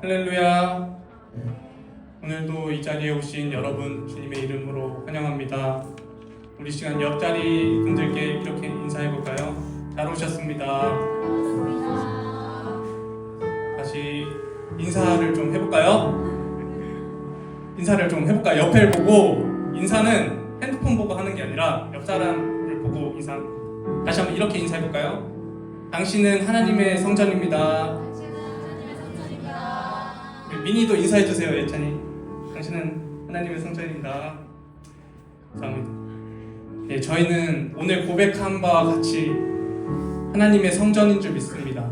할렐루야. 오늘도 이 자리에 오신 여러분 주님의 이름으로 환영합니다. 우리 시간 옆자리 분들께 이렇게 인사해볼까요? 잘 오셨습니다. 다시 인사를 좀 해볼까요? 옆을 보고 인사는 핸드폰 보고 하는 게 아니라 옆 사람을 보고 인사. 다시 한번 이렇게 인사해볼까요? 당신은 하나님의 성전입니다. 미니도 인사해주세요. 예찬이. 당신은 하나님의 성전입니다. 감사합니다. 예, 저희는 오늘 고백한 바와 같이 하나님의 성전인 줄 믿습니다.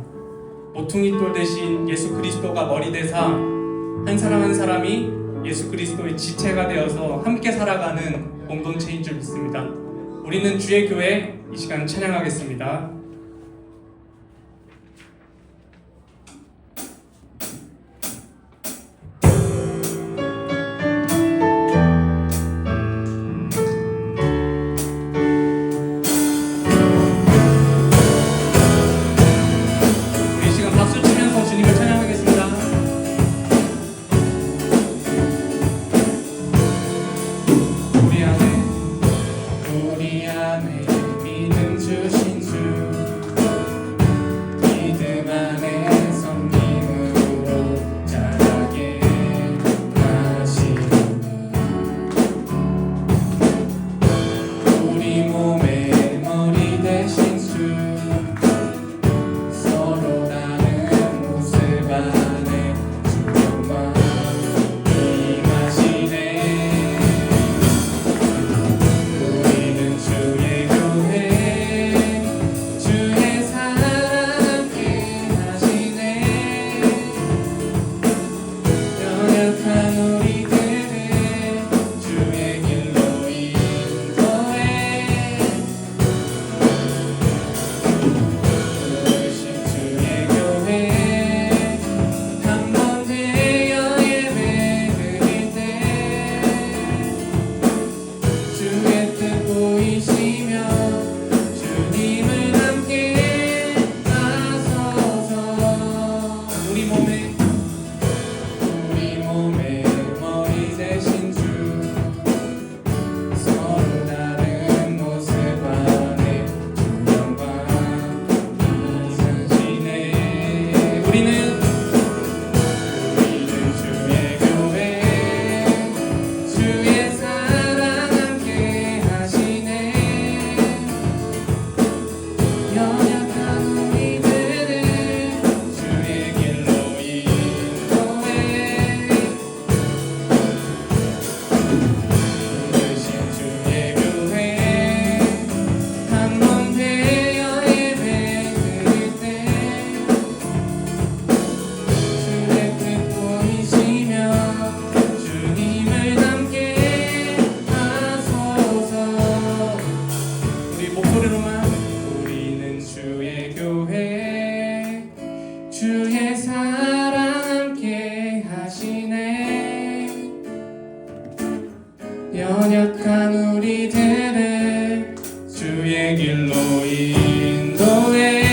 모퉁이 돌 대신 예수 그리스도가 머리 되사 한 사람 한 사람이 예수 그리스도의 지체가 되어서 함께 살아가는 공동체인 줄 믿습니다. 우리는 주의 교회, 이 시간 찬양하겠습니다. 주의 사랑 함께 하시네. 연약한 우리들을 주의 길로 인도해.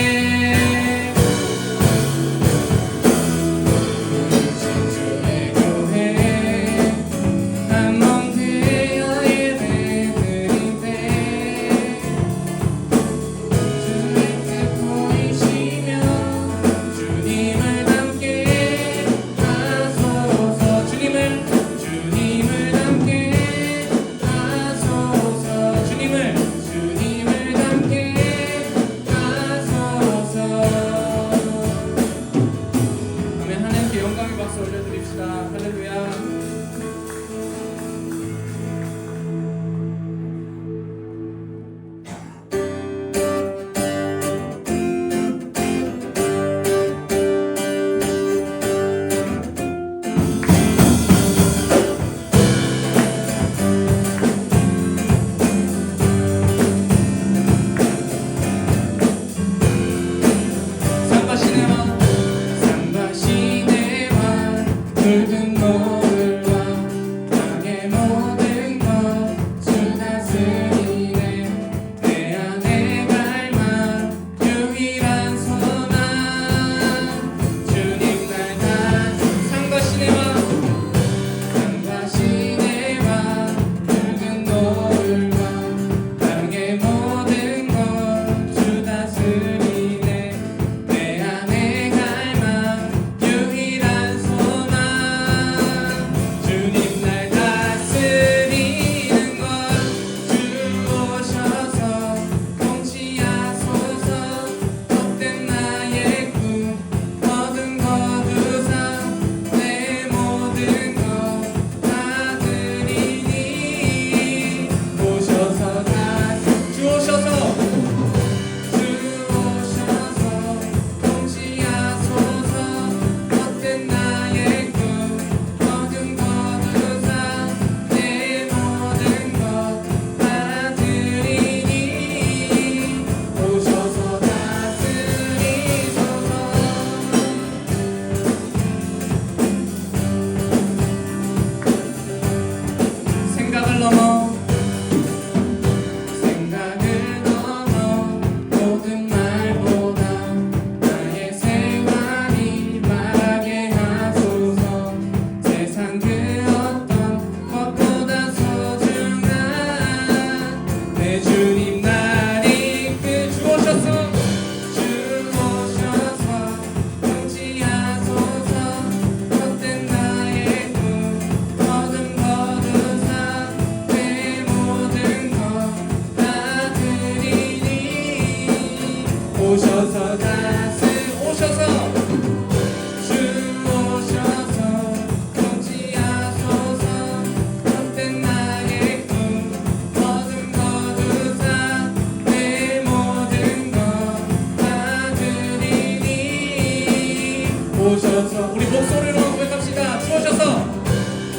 오셔서 우리 목소리로 고백합시다. 주 오셔서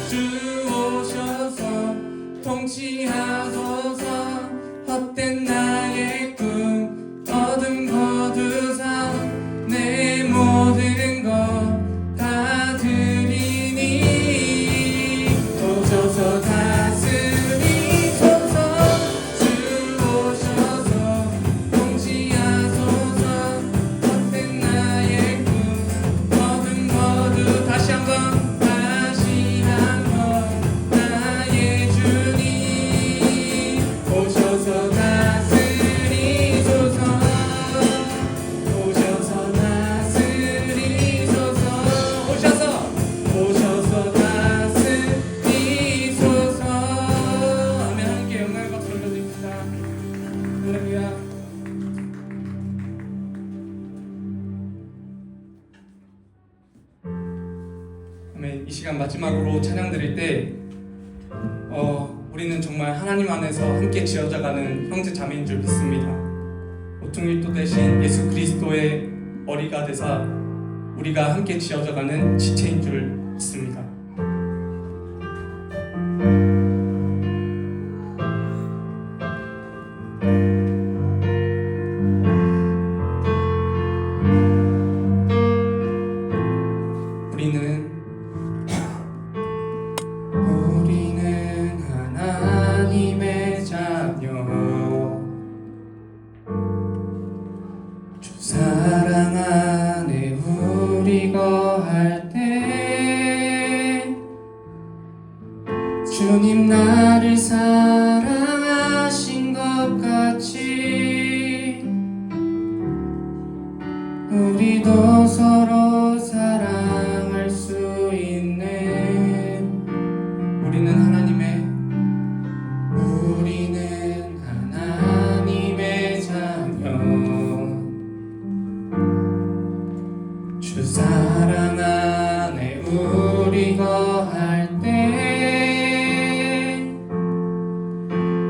주 오셔서 통치하소서. 헛된 나의 꿈 어둠 거두사 내 모든 것 다 드리니 오셔서 다스리소서. 주 오셔서 통치하소서. 헛된 나의 꿈 어둠 거두 다시 한번 나의 주님 오셔서 다스리소서. 오셔서 다스리소서. 오셔서 다스리소서. 아멘. 함께 영광의 박수 올려드립니다. 할렐루야. 아멘. 이 시간 마지막으로 찬양 드릴 때 우리는 정말 하나님 안에서 함께 지어져가는 형제 자매인 줄 믿습니다. 모퉁이돌 대신 예수 그리스도의 머리가 되사 우리가 함께 지어져가는 지체인 줄 믿습니다. 우리는 하나님의 자녀, 주 사랑 안에 우리 거할 때 주님 나를 사랑하신 것 같이 우리도 서로 사랑할 수 있네. 우리는 하나님의 자녀, 주 사랑 안에 우리 거할 때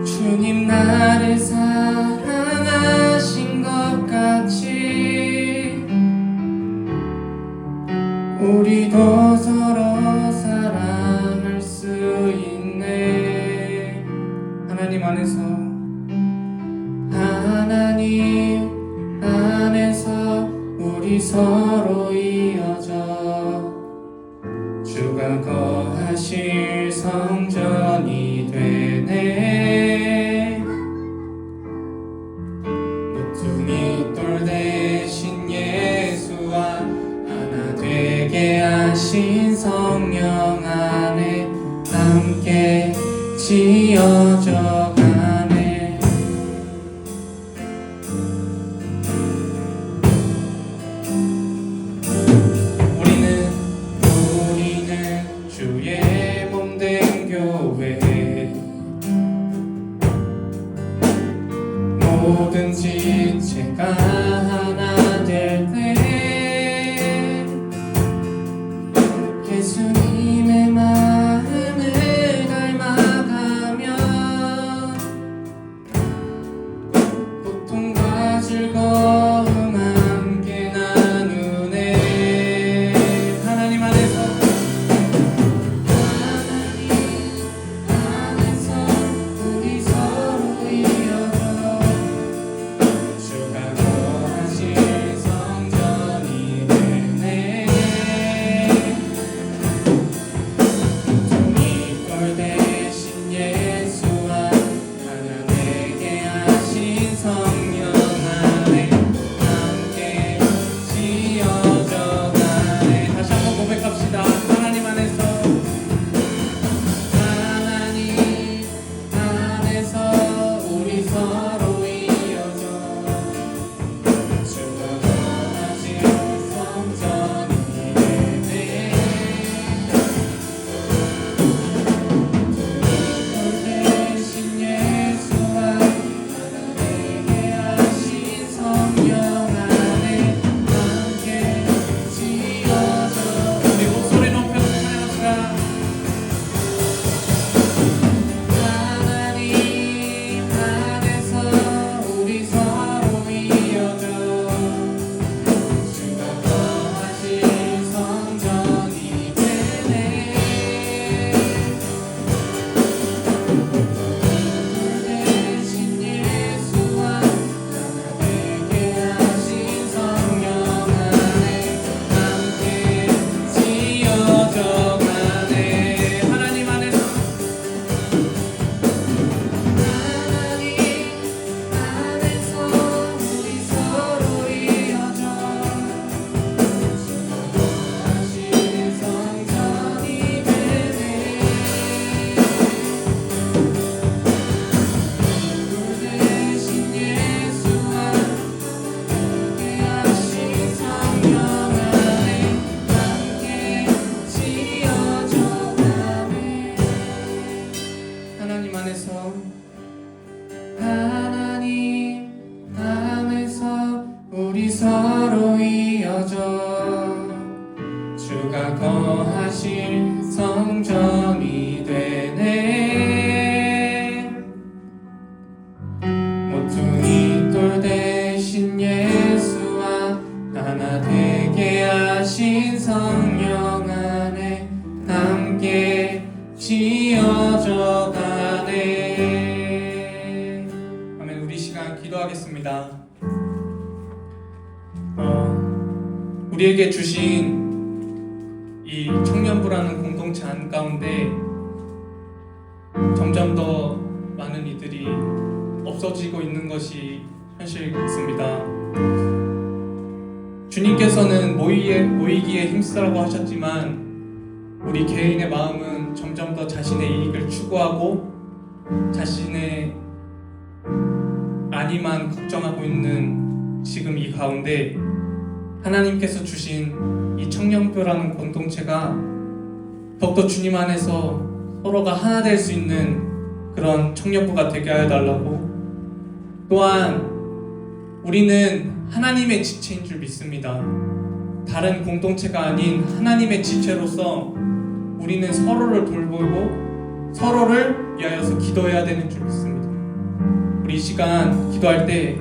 주님 나를 사랑하신 것 같이 우리도 서로 사랑할 수 있네. 하나님 안에서 우리 서로 이어져 주가 거하실 성전이 되네. 모퉁이돌 대신 예수와 하나 되게 하신 성령 안에 함께 지어져 가네. 우리는 주의 몸된 교회, 모든 지체가 하나 될 때 예수님의 마음을 닮아가며 주가 거하실 성전이 되네. 모퉁이 돌 대신 예수와 하나 되게 하신 성령 안에 함께 지어져 가네. 아멘. 우리 시간 기도하겠습니다. 우리에게 주신 이 청년부라는 공동체 한가운데 점점 더 많은 이들이 없어지고 있는 것이 현실입니다. 주님께서는 모이기에 힘쓰라고 하셨지만 우리 개인의 마음은 점점 더 자신의 이익을 추구하고 자신의 안위만 걱정하고 있는 지금 이 가운데 하나님께서 주신 이 청년부라는 공동체가 더욱더 주님 안에서 서로가 하나 될 수 있는 그런 청년부가 되게 하여 달라고, 또한 우리는 하나님의 지체인 줄 믿습니다. 다른 공동체가 아닌 하나님의 지체로서 우리는 서로를 돌보고 서로를 위하여서 기도해야 되는 줄 믿습니다. 우리 이 시간 기도할 때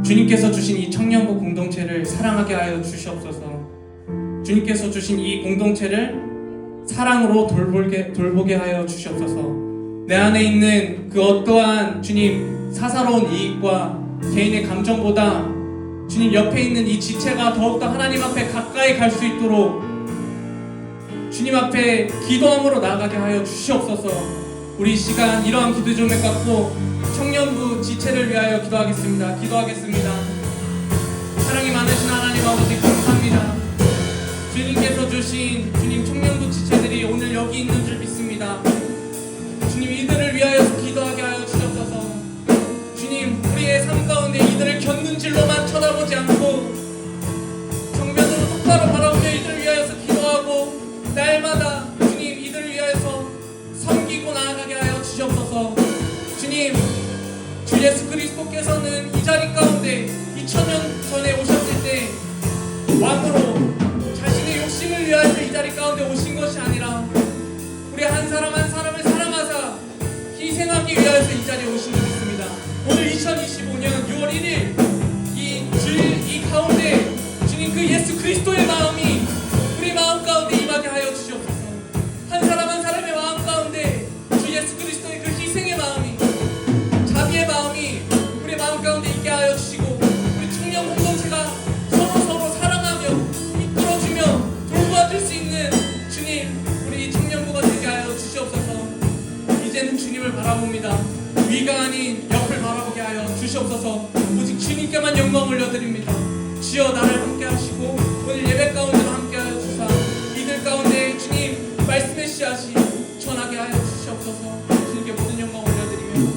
주님께서 주신 이 청년부 공동체를 사랑하게 하여 주시옵소서. 주님께서 주신 이 공동체를 사랑으로 돌보게 하여 주시옵소서. 내 안에 있는 그 어떠한 주님 사사로운 이익과 개인의 감정보다 주님 옆에 있는 이 지체가 더욱더 하나님 앞에 가까이 갈 수 있도록 주님 앞에 기도함으로 나아가게 하여 주시옵소서. 우리 이 시간 이러한 기도 좀 갖고 청년부 지체를 위하여 기도하겠습니다. 사랑이 많으신 하나님 아버지 감사합니다. 주님께서 주신 주님 청년부 지체들이 오늘 여기 있는 줄 믿습니다. 주님 이들을 위하여 기도하게 하여 주옵소서. 주님 우리의 삶 가운데 이들을 곁눈질로만 쳐다보지 않고 정면으로 똑바로 바라보며 이들을 위하여서 기도하고 날마다 주님 이들을 위하여서 섬기고 나아가게 하여 주옵소서. 주님 주 예수 그리스도께서는 이 자리 가운데 2000년 전에 오셨을 때 왕으로 자신의 욕심을 위하여서 이 자리 가운데 오신 것이 아니라 우리 한 사람 한 사람을 사랑하사 희생하기 위하여서 이 자리에 오신 줄 믿습니다. 오늘 2025년 6월 1일 이 가운데 주님 그 예수 그리스도의 마음이 우리 마음 가운데 임하게 하여 주시옵소서. 한 사람 한 사람의 마음 가운데 주 예수 그리스도의 그 희생의 마음이 자비의 마음이 우리 마음 가운데 있게 하여 주시고 우리 청년 공동체가 서로 사랑하며 이끌어주며 돌보아줄 수 있는 주님 우리 청년부가 되게 하여 주시옵소서. 이제는 주님을 바라봅니다. 위가 아닌 옆을 바라보게 하여 주시옵소서. 오직 주님께만 영광 올려드립니다. 주여 나를 함께 하시고 오늘 예배 가운데도 함께 하여 주사 이들 가운데 주님 말씀의 씨앗이 전하게 하여 주시옵소서. 주님께 모든 영광 올려드리며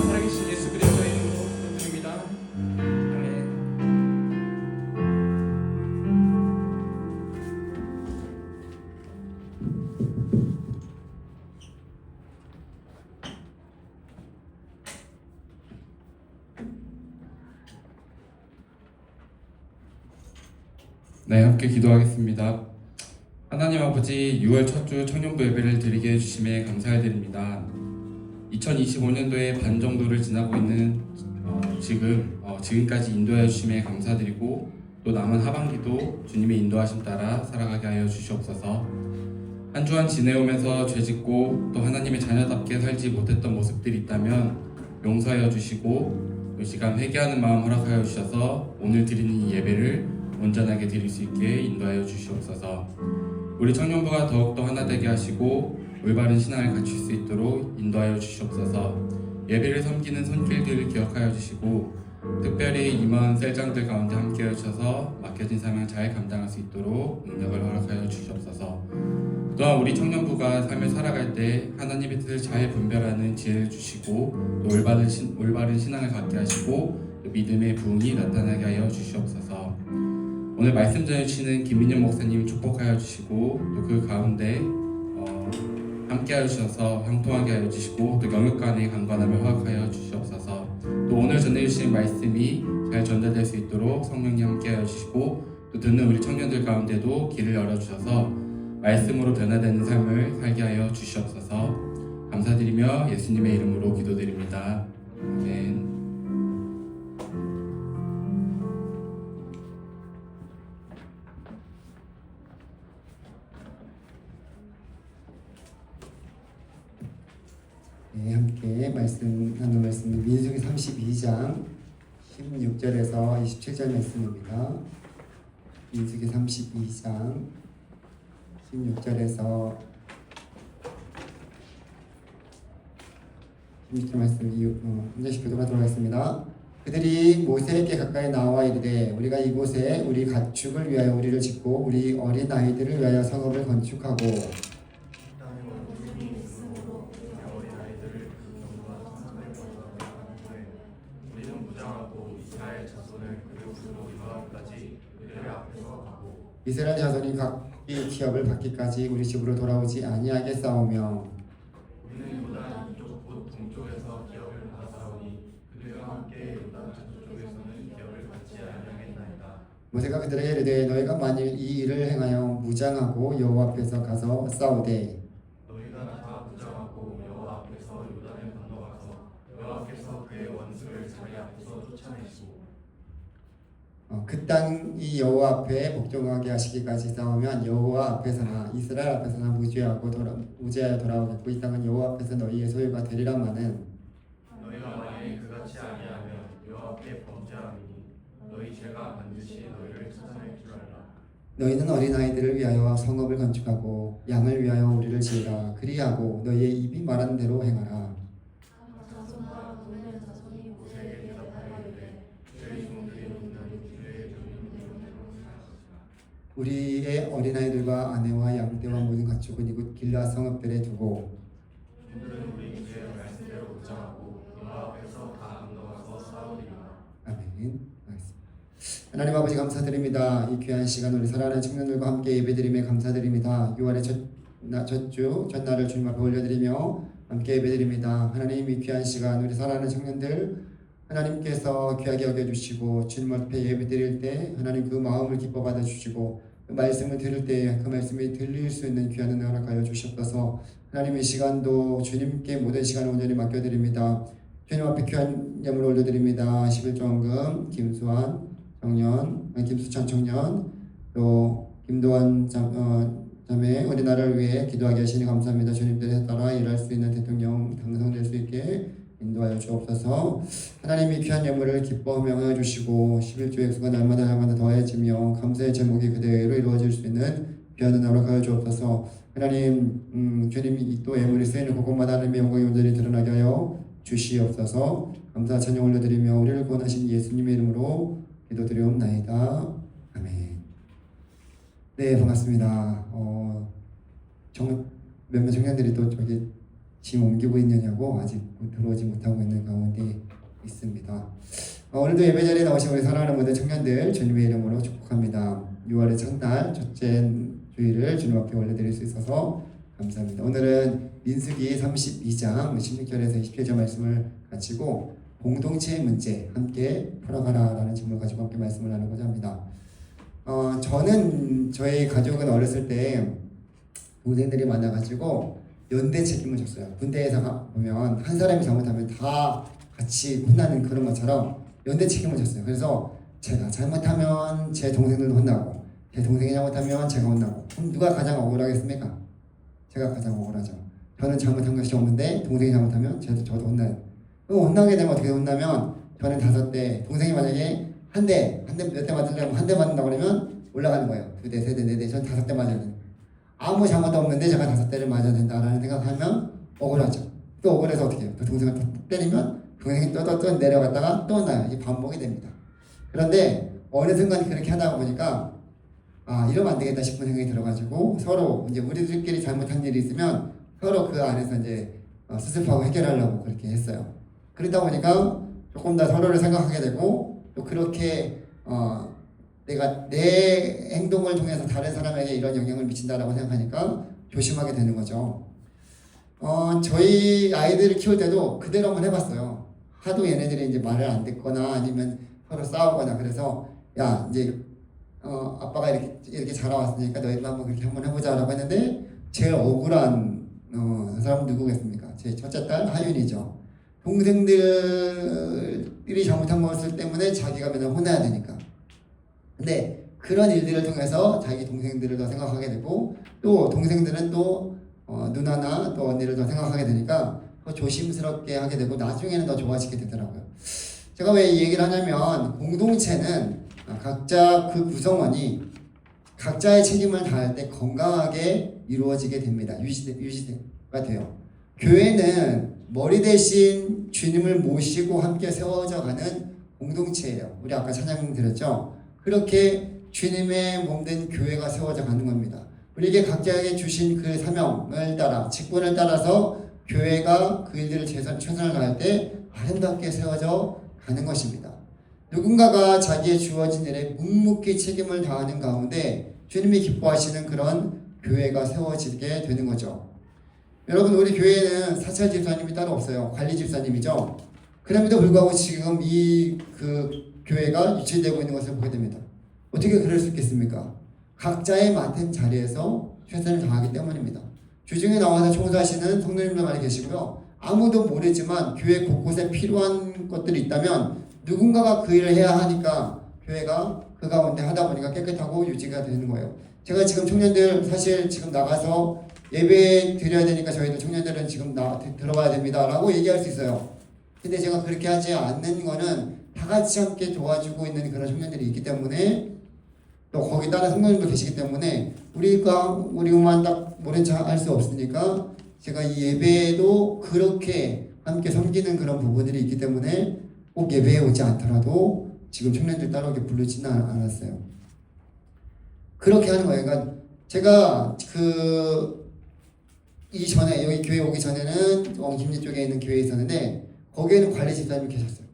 살아계신 예수 그리스도의 이름으로 기도드립니다. 아멘. 네, 함께 기도하겠습니다. 하나님 아버지, 6월 첫 주 청년부 예배를 드리게 해주심에 감사드립니다. 2025년도에 반 정도를 지나고 있는 지금까지 인도하여 주심에 감사드리고 또 남은 하반기도 주님의 인도하심 따라 살아가게 하여 주시옵소서. 한 주한 지내오면서 죄짓고 또 하나님의 자녀답게 살지 못했던 모습들이 있다면 용서하여 주시고 이 시간 회개하는 마음 허락하여 주셔서 오늘 드리는 이 예배를 온전하게 드릴 수 있게 인도하여 주시옵소서. 우리 청년부가 더욱더 하나 되게 하시고 올바른 신앙을 갖출 수 있도록 인도하여 주시옵소서. 예배를 섬기는 손길들을 기억하여 주시고 특별히 임원 셀장들 가운데 함께해 주셔서 맡겨진 사명 잘 감당할 수 있도록 능력을 허락하여 주시옵소서. 또한 우리 청년부가 삶을 살아갈 때 하나님의 뜻을 잘 분별하는 지혜를 주시고 또 올바른 신앙을 갖게 하시고 또 믿음의 부흥이 나타나게 하여 주시옵소서. 오늘 말씀 전해주시는 김민영 목사님 축복하여 주시고 또 그 가운데 함께하여 주셔서 형통하게 하여 주시고 또 영역 간의 강건함을 허락하여 주시옵소서. 또 오늘 전해주신 말씀이 잘 전달될 수 있도록 성령님 함께하여 주시고 또 듣는 우리 청년들 가운데도 길을 열어주셔서 말씀으로 변화되는 삶을 살게 하여 주시옵소서. 감사드리며 예수님의 이름으로 기도드립니다. 아멘. 네, 함께 나눌 말씀은 민수기 32장 16절에서 27절 말씀입니다. 민수기 32장 16절에서 16절 말씀 한 절씩 교독하도록 하겠습니다. 그들이 모세에게 가까이 나와 이르되 우리가 이곳에 우리 가축을 위하여 우리를 짓고 우리 어린 아이들을 위하여 성읍을 건축하고 이스라엘 자손이 각기 기업을 받기까지 우리 집으로 돌아오지 아니하게 싸우며 우리는 요단 이쪽 곧 동쪽에서 기업을 받아사오니 그들과 함께 요단 저쪽에서는 기업을 받지 아니하겠나이다. 모세가 그들에게 이르되 너희가 만일 이 일을 행하여 무장하고 여호와 앞에서 가서 싸우되 너희가 다 무장하고 여호와 앞에서 요단을 건너가서 여호와께서 그의 원수를 자기 앞에서 쫓아내시고 그 땅이 여호와 앞에 복종하게 하시기까지 싸우면 여호와 앞에서나 이스라엘 앞에서나 무죄하여 돌아오겠고 이 땅은 여호와 앞에서 너희의 소유가 되리라마는 너희가 만일 그같이 아니하면 여호와 앞에 범죄함이니 너희 죄가 반드시 너희를 찾아낼 줄 알라. 너희는 어린아이들을 위하여 성읍을 건축하고 양을 위하여 우리를 지으라. 그리하고 너희의 입이 말하는 대로 행하라. 우리의 어린아이들과 아내와 양떼와 모든 가축은 이곳 길라 성읍들에 두고 그들은 우리 주의 말씀대로 무장하고 여호와 앞에서 다 건너가서 싸우리라. 아멘. 하나님 아버지 감사드립니다. 이 귀한 시간 우리 사랑하는 청년들과 함께 예배드림에 감사드립니다. 6월의 첫날을 주님 앞에 올려드리며 함께 예배드립니다. 하나님 이 귀한 시간 우리 사랑하는 청년들 하나님께서 귀하게 여겨주시고 주님 앞에 예배드릴 때 하나님 그 마음을 기뻐 받아주시고 그 말씀을 들을 때 그 말씀이 들릴 수 있는 귀한 은혜 허락하여 주시옵소서. 하나님 이 시간도 주님께 모든 시간을 온전히 맡겨드립니다. 주님 앞에 귀한 예물 올려드립니다. 11조원금 김수찬 청년 또 김도환 자매 어린아이를 위해 기도하게 하시니 감사합니다. 주님 뜻에 따라 일할 수 있는 대통령 당선될 수 있게 인도하여 주옵소서. 하나님이 귀한 예물을 기뻐하며 응해 주시고 11조 액수가 날마다 더해지며 감사의 제목이 그대로 이루어질 수 있는 귀한 은혜 허락하여 주옵소서. 하나님 주님이 또 예물이 쓰이는 곳곳마다 하나님의 영광이 온전히 드러나게 하여 주시옵소서. 감사 찬양 올려드리며 우리를 구원하신 예수님의 이름으로 기도드리옵나이다. 아멘. 네, 반갑습니다. 몇몇 청년들이 또 저기 짐 옮기고 있느냐고 아직 들어오지 못하고 있는 가운데 있습니다. 오늘도 예배 자리에 나오신 우리 사랑하는 모든 청년들 주님의 이름으로 축복합니다. 6월의 첫날 첫째 주일을 주님 앞에 올려드릴 수 있어서 감사합니다. 오늘은 민수기 32장 16절에서 27절 말씀을 가지고 공동체의 문제 함께 풀어가라 라는 질문을 가지고 함께 말씀을 나누고자 합니다. 저는 저희 가족은 어렸을 때 동생들이 많아가지고 연대 책임을 졌어요. 군대에서 보면 한 사람이 잘못하면 다 같이 혼나는 그런 것처럼 연대 책임을 졌어요. 그래서 제가 잘못하면 제 동생들도 혼나고 제 동생이 잘못하면 제가 혼나고 그럼 누가 가장 억울하겠습니까? 제가 가장 억울하죠. 저는 잘못한 것이 없는데 동생이 잘못하면 저도 혼나요. 그럼 혼나게 되면 어떻게 혼나면 저는 5대, 동생이 만약에 몇 대 맞으려면 한 대 맞는다고 그러면 올라가는 거예요. 2대, 3대, 4대, 저는 5대 맞아야 돼요. 아무 잘못 없는데 제가 5대를 맞아야 된다라는 생각하면 억울하죠. 또 억울해서 어떻게 해요? 또 동생을 또 때리면 동생이 또 내려갔다가 또 혼나요. 이 반복이 됩니다. 그런데 어느 순간 그렇게 하다 보니까 이러면 안 되겠다 싶은 생각이 들어가지고 서로 이제 우리들끼리 잘못한 일이 있으면 서로 그 안에서 이제 수습하고 해결하려고 그렇게 했어요. 그러다 보니까 조금 더 서로를 생각하게 되고 또 그렇게 내가 내 행동을 통해서 다른 사람에게 이런 영향을 미친다라고 생각하니까 조심하게 되는 거죠. 저희 아이들을 키울 때도 그대로 한번 해봤어요. 하도 얘네들이 이제 말을 안 듣거나 아니면 서로 싸우거나 그래서 야 이제 아빠가 이렇게 자라왔으니까 너희도 한번 그렇게 한번 해보자라고 했는데 제일 억울한 사람은 누구겠습니까? 제 첫째 딸 하윤이죠. 동생들이 잘못한 것을 때문에 자기가 맨날 혼나야 되니까. 근데 그런 일들을 통해서 자기 동생들을 더 생각하게 되고 또 동생들은 또 누나나 또 언니를 더 생각하게 되니까 더 조심스럽게 하게 되고 나중에는 더 좋아지게 되더라고요. 제가 왜 이 얘기를 하냐면 공동체는 각자 그 구성원이 각자의 책임을 다할 때 건강하게 이루어지게 됩니다. 유지가 돼요. 교회는 머리 대신 주님을 모시고 함께 세워져 가는 공동체예요. 우리 아까 찬양 드렸죠? 그렇게 주님의 몸된 교회가 세워져 가는 겁니다. 우리에게 각자에게 주신 그 사명을 따라 직분을 따라서 교회가 그 일들을 최선을 다할 때 아름답게 세워져 가는 것입니다. 누군가가 자기의 주어진 일에 묵묵히 책임을 다하는 가운데 주님이 기뻐하시는 그런 교회가 세워지게 되는 거죠. 여러분, 우리 교회에는 사찰 집사님이 따로 없어요. 관리 집사님이죠. 그럼에도 불구하고 지금 그 교회가 유치되고 있는 것을 보게 됩니다. 어떻게 그럴 수 있겠습니까? 각자의 맡은 자리에서 최선을 다하기 때문입니다. 주중에 나와서 총사하시는 성도님들 많이 계시고요. 아무도 모르지만 교회 곳곳에 필요한 것들이 있다면 누군가가 그 일을 해야 하니까 교회가 그 가운데 하다 보니까 깨끗하고 유지가 되는 거예요. 제가 지금 청년들 사실 지금 나가서 예배 드려야 되니까 저희도 청년들은 지금 들어가야 됩니다 라고 얘기할 수 있어요. 근데 제가 그렇게 하지 않는 거는 다 같이 함께 도와주고 있는 그런 청년들이 있기 때문에 또 거기 다른 성도님도 계시기 때문에 우리만 딱 모른 척 할 수 없으니까 제가 이 예배에도 그렇게 함께 섬기는 그런 부분들이 있기 때문에 꼭 예배에 오지 않더라도 지금 청년들 따로 이렇게 부르지는 않았어요. 그렇게 하는 거예요. 그러니까 제가 이전에 여기 교회 오기 전에는 김리 쪽에 있는 교회에 있었는데 거기에는 관리 집사님이 계셨어요.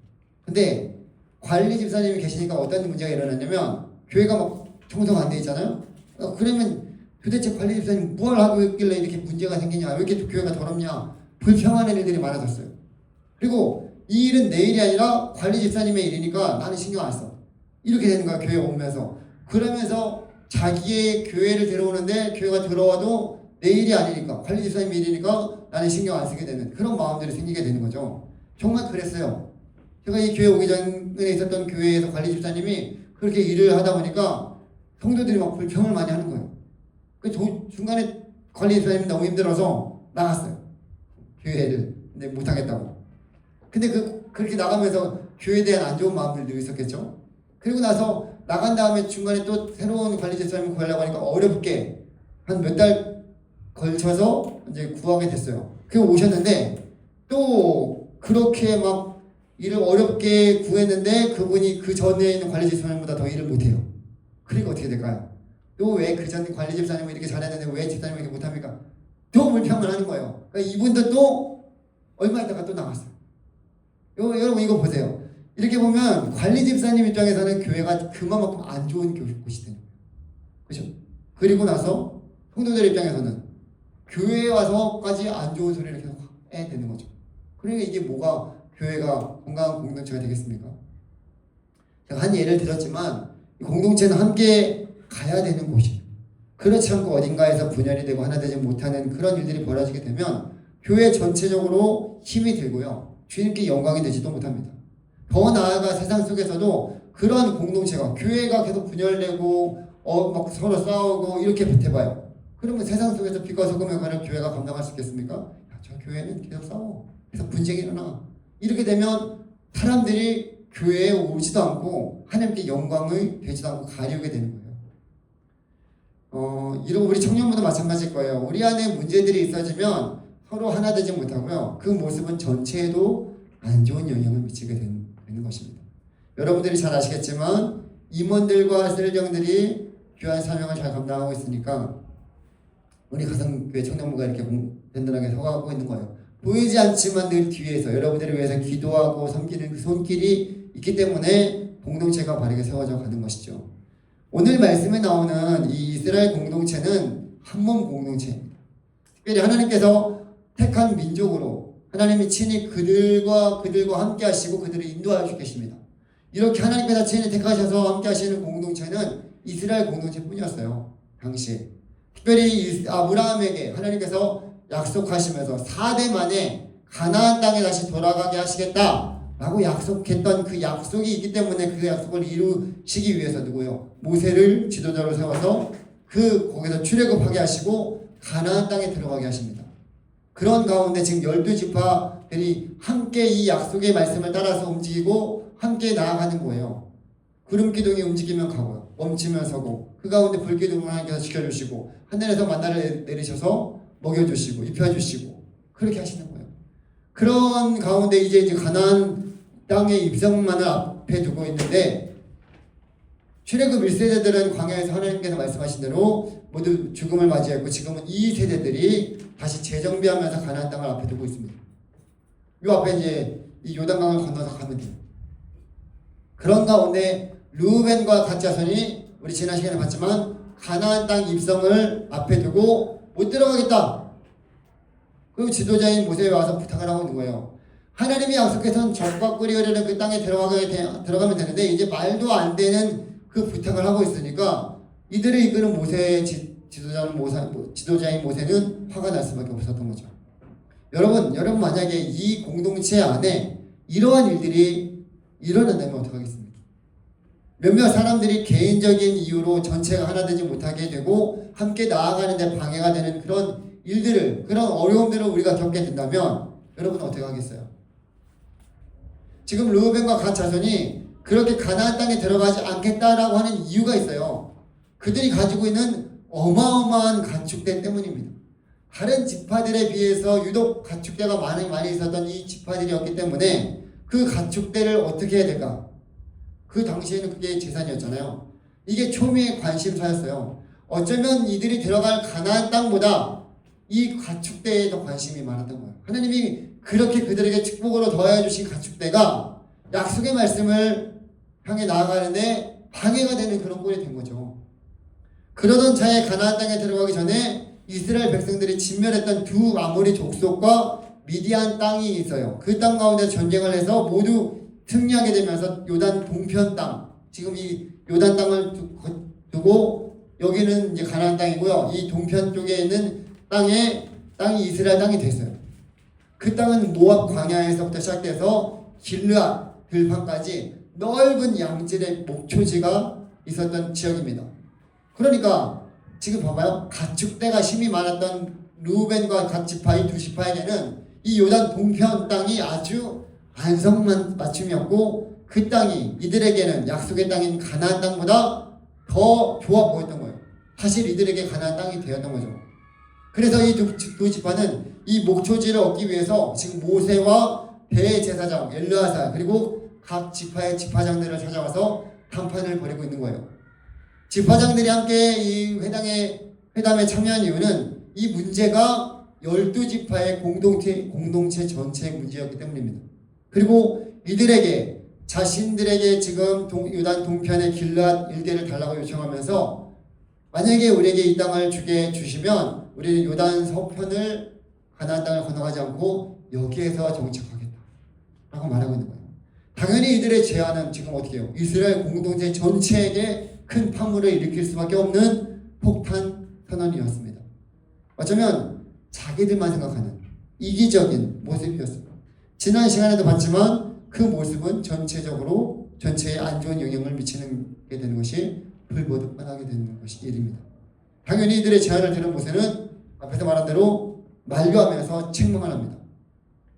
근데 관리 집사님이 계시니까 어떤 문제가 일어났냐면 교회가 막 청소가 안 돼 있잖아요. 그러면 도대체 관리 집사님 뭘 하고 있길래 이렇게 문제가 생기냐, 왜 이렇게 교회가 더럽냐, 불평하는 일들이 많아졌어요. 그리고 이 일은 내 일이 아니라 관리 집사님의 일이니까 나는 신경 안 써. 이렇게 되는 거야, 교회 오면서. 그러면서 자기의 교회를 들어오는데 교회가 들어와도 내 일이 아니니까, 관리 집사님 일이니까 나는 신경 안 쓰게 되는 그런 마음들이 생기게 되는 거죠. 정말 그랬어요. 제가 이 교회 오기 전에 있었던 교회에서 관리 집사님이 그렇게 일을 하다 보니까 성도들이 막 불평을 많이 하는 거예요. 그 중간에 관리 집사님이 너무 힘들어서 나갔어요. 교회를. 근데 못하겠다고. 근데 그렇게 나가면서 교회에 대한 안 좋은 마음들도 있었겠죠. 그리고 나서 나간 다음에 중간에 또 새로운 관리 집사님을 구하려고 하니까 어렵게 한 몇 달 걸쳐서 이제 구하게 됐어요. 그 오셨는데 또 그렇게 막 일을 어렵게 구했는데 그분이 그 전에 있는 관리 집사님보다 더 일을 못해요. 그러니까 어떻게 될까요? 또 왜 그 전 관리 집사님은 이렇게 잘했는데 왜 집사님은 이렇게 못합니까? 또 불평을 하는 거예요. 그러니까 이분도 또 얼마 있다가 또 나갔어요. 여러분 이거 보세요. 이렇게 보면 관리 집사님 입장에서는 교회가 그만큼 안 좋은 곳이 되는 거예요. 그렇죠? 그리고 나서 성도들 입장에서는 교회에 와서까지 안 좋은 소리를 계속 해야 되는 거죠. 그러니까 이게 뭐가 교회가 건강한 공동체가 되겠습니까? 제가 한 예를 들었지만 이 공동체는 함께 가야 되는 곳이에요. 그렇지 않고 어딘가에서 분열이 되고 하나 되지 못하는 그런 일들이 벌어지게 되면 교회 전체적으로 힘이 들고요. 주님께 영광이 되지도 못합니다. 더 나아가 세상 속에서도 그런 공동체가 교회가 계속 분열되고 막 서로 싸우고 이렇게 해봐요. 그러면 세상 속에서 빛과 소금의 관을 교회가 감당할 수 있겠습니까? 야, 저 교회는 계속 싸워. 계속 분쟁이 일어나. 이렇게 되면 사람들이 교회에 오지도 않고 하나님께 영광을 되지도 않고 가려게 되는 거예요. 이런 우리 청년부도 마찬가지일 거예요. 우리 안에 문제들이 있어지면 서로 하나 되지 못하고요. 그 모습은 전체에도 안 좋은 영향을 미치게 되는 것입니다. 여러분들이 잘 아시겠지만 임원들과 쓸령들이 귀한 사명을 잘 감당하고 있으니까 우리 가성교회 청년부가 이렇게 든든하게 서가고 있는 거예요. 보이지 않지만 늘 뒤에서 여러분들을 위해서 기도하고 섬기는 그 손길이 있기 때문에 공동체가 바르게 세워져 가는 것이죠. 오늘 말씀에 나오는 이 이스라엘 공동체는 한 몸 공동체입니다. 특별히 하나님께서 택한 민족으로 하나님이 친히 그들과 함께 하시고 그들을 인도하여 계십니다. 이렇게 하나님께서 친히 택하셔서 함께 하시는 공동체는 이스라엘 공동체뿐이었어요. 당시에. 특별히 아브라함에게 하나님께서 약속하시면서 4대 만에 가나안 땅에 다시 돌아가게 하시겠다라고 약속했던 그 약속이 있기 때문에 그 약속을 이루시기 위해서 누구요? 모세를 지도자로 세워서 거기서 출애굽하게 하시고 가나안 땅에 들어가게 하십니다. 그런 가운데 지금 12지파들이 함께 이 약속의 말씀을 따라서 움직이고 함께 나아가는 거예요. 구름기둥이 움직이면 가고요. 멈추면 서고 그 가운데 불기둥을 하나님께서 지켜주시고 하늘에서 만나를 내리셔서 먹여주시고 입혀주시고 그렇게 하시는 거예요. 그런 가운데 이제 가나안 땅의 입성만을 앞에 두고 있는데 출애굽 1세대들은 광야에서 하나님께서 말씀하신 대로 모두 죽음을 맞이했고 지금은 이 세대들이 다시 재정비하면서 가나안 땅을 앞에 두고 있습니다. 이 앞에 이제 이 요단강을 건너서 가면 돼요. 그런 가운데 르우벤과 갓 자손이 우리 지난 시간에 봤지만 가나안 땅 입성을 앞에 두고 못 들어가겠다. 그리고 지도자인 모세에 와서 부탁을 하고 있는 거예요. 하나님이 약속해선 적과 꿀이 흐르는 그 땅에 들어가면 되는데 이제 말도 안 되는 그 부탁을 하고 있으니까 이들을 이끄는 모세의 지도자인 모세는 화가 날 수밖에 없었던 거죠. 여러분 만약에 이 공동체 안에 이러한 일들이 일어난다면 어떡하겠습니까? 몇몇 사람들이 개인적인 이유로 전체가 하나 되지 못하게 되고 함께 나아가는 데 방해가 되는 그런 일들을, 그런 어려움들을 우리가 겪게 된다면 여러분 어떻게 하겠어요? 지금 르우벤과 갓 자손이 그렇게 가나안 땅에 들어가지 않겠다라고 하는 이유가 있어요. 그들이 가지고 있는 어마어마한 가축대 때문입니다. 다른 지파들에 비해서 유독 가축대가 많이 있었던 이 지파들이었기 때문에 그 가축대를 어떻게 해야 될까? 그 당시에는 그게 재산이었잖아요. 이게 초미의 관심사였어요. 어쩌면 이들이 들어갈 가나안 땅보다 이 가축대에 더 관심이 많았던 거예요. 하나님이 그렇게 그들에게 축복으로 더해 주신 가축대가 약속의 말씀을 향해 나아가는데 방해가 되는 그런 꼴이 된 거죠. 그러던 차에 가나안 땅에 들어가기 전에 이스라엘 백성들이 진멸했던 두 아모리 족속과 미디안 땅이 있어요. 그 땅 가운데 전쟁을 해서 모두 승리하게 되면서 요단 동편 땅, 지금 이 요단 땅을 두고 여기는 이제 가나안 땅이고요. 이 동편 쪽에 있는 땅이 이스라엘 땅이 됐어요. 그 땅은 모압 광야에서부터 시작돼서 길르앗 들판까지 넓은 양질의 목초지가 있었던 지역입니다. 그러니까 지금 봐봐요. 가축대가 힘이 많았던 르우벤과 갓 지파 이 두 지파에게는 이 요단 동편 땅이 아주 안성맞춤이었고 그 땅이 이들에게는 약속의 땅인 가나안 땅보다 더 좋아 보였던 거예요. 사실 이들에게 가나안 땅이 되었던 거죠. 그래서 이 두 지파는 이 목초지를 얻기 위해서 지금 모세와 대제사장 엘르아사 그리고 각 지파의 지파장들을 찾아와서談판을 벌이고 있는 거예요. 지파장들이 함께 이 회담에 참여한 이유는 이 문제가 12지파의 공동체 전체의 문제였기 때문입니다. 그리고 이들에게 자신들에게 지금 요단 동편의 길르앗 일대를 달라고 요청하면서 만약에 우리에게 이 땅을 주시면 우리는 요단 서편을 가나안 땅을 건너가지 않고 여기에서 정착하겠다 라고 말하고 있는 거예요. 당연히 이들의 제안은 지금 어떻게 해요? 이스라엘 공동체 전체에게 큰 파문을 일으킬 수밖에 없는 폭탄 선언이었습니다. 어쩌면 자기들만 생각하는 이기적인 모습이었습니다. 지난 시간에도 봤지만 그 모습은 전체에 안 좋은 영향을 미치게 되는 것이 불보듯 뻔하게 되는 것이 일입니다. 당연히 이들의 제안을 들은 모세는 앞에서 말한 대로 만류하면서 책망을 합니다.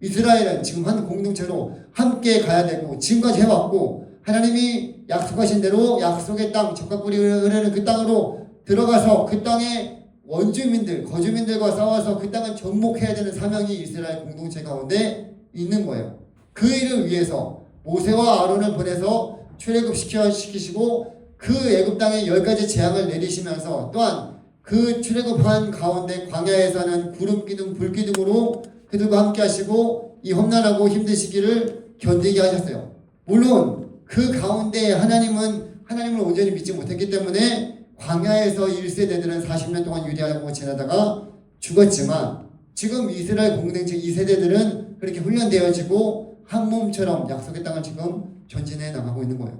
이스라엘은 지금 한 공동체로 함께 가야 되고 지금까지 해왔고 하나님이 약속하신 대로 약속의 땅 적과 꿀이 흐르는 그 땅으로 들어가서 그 땅의 거주민들과 싸워서 그 땅을 정복해야 되는 사명이 이스라엘 공동체 가운데 있는 거예요. 그 일을 위해서 모세와 아론을 보내서 출애굽시키시고 그 애굽 땅에 10가지 재앙을 내리시면서 또한 그 출애굽한 가운데 광야에서는 구름기둥 불기둥으로 그들과 함께 하시고 이 험난하고 힘든 시기를 견디게 하셨어요. 물론 그 가운데 하나님을 온전히 믿지 못했기 때문에 광야에서 1세대들은 40년 동안 유리하고 지나다가 죽었지만 지금 이스라엘 공동체 2세대들은 그렇게 훈련되어지고 한 몸처럼 약속의 땅을 지금 전진해 나가고 있는 거예요.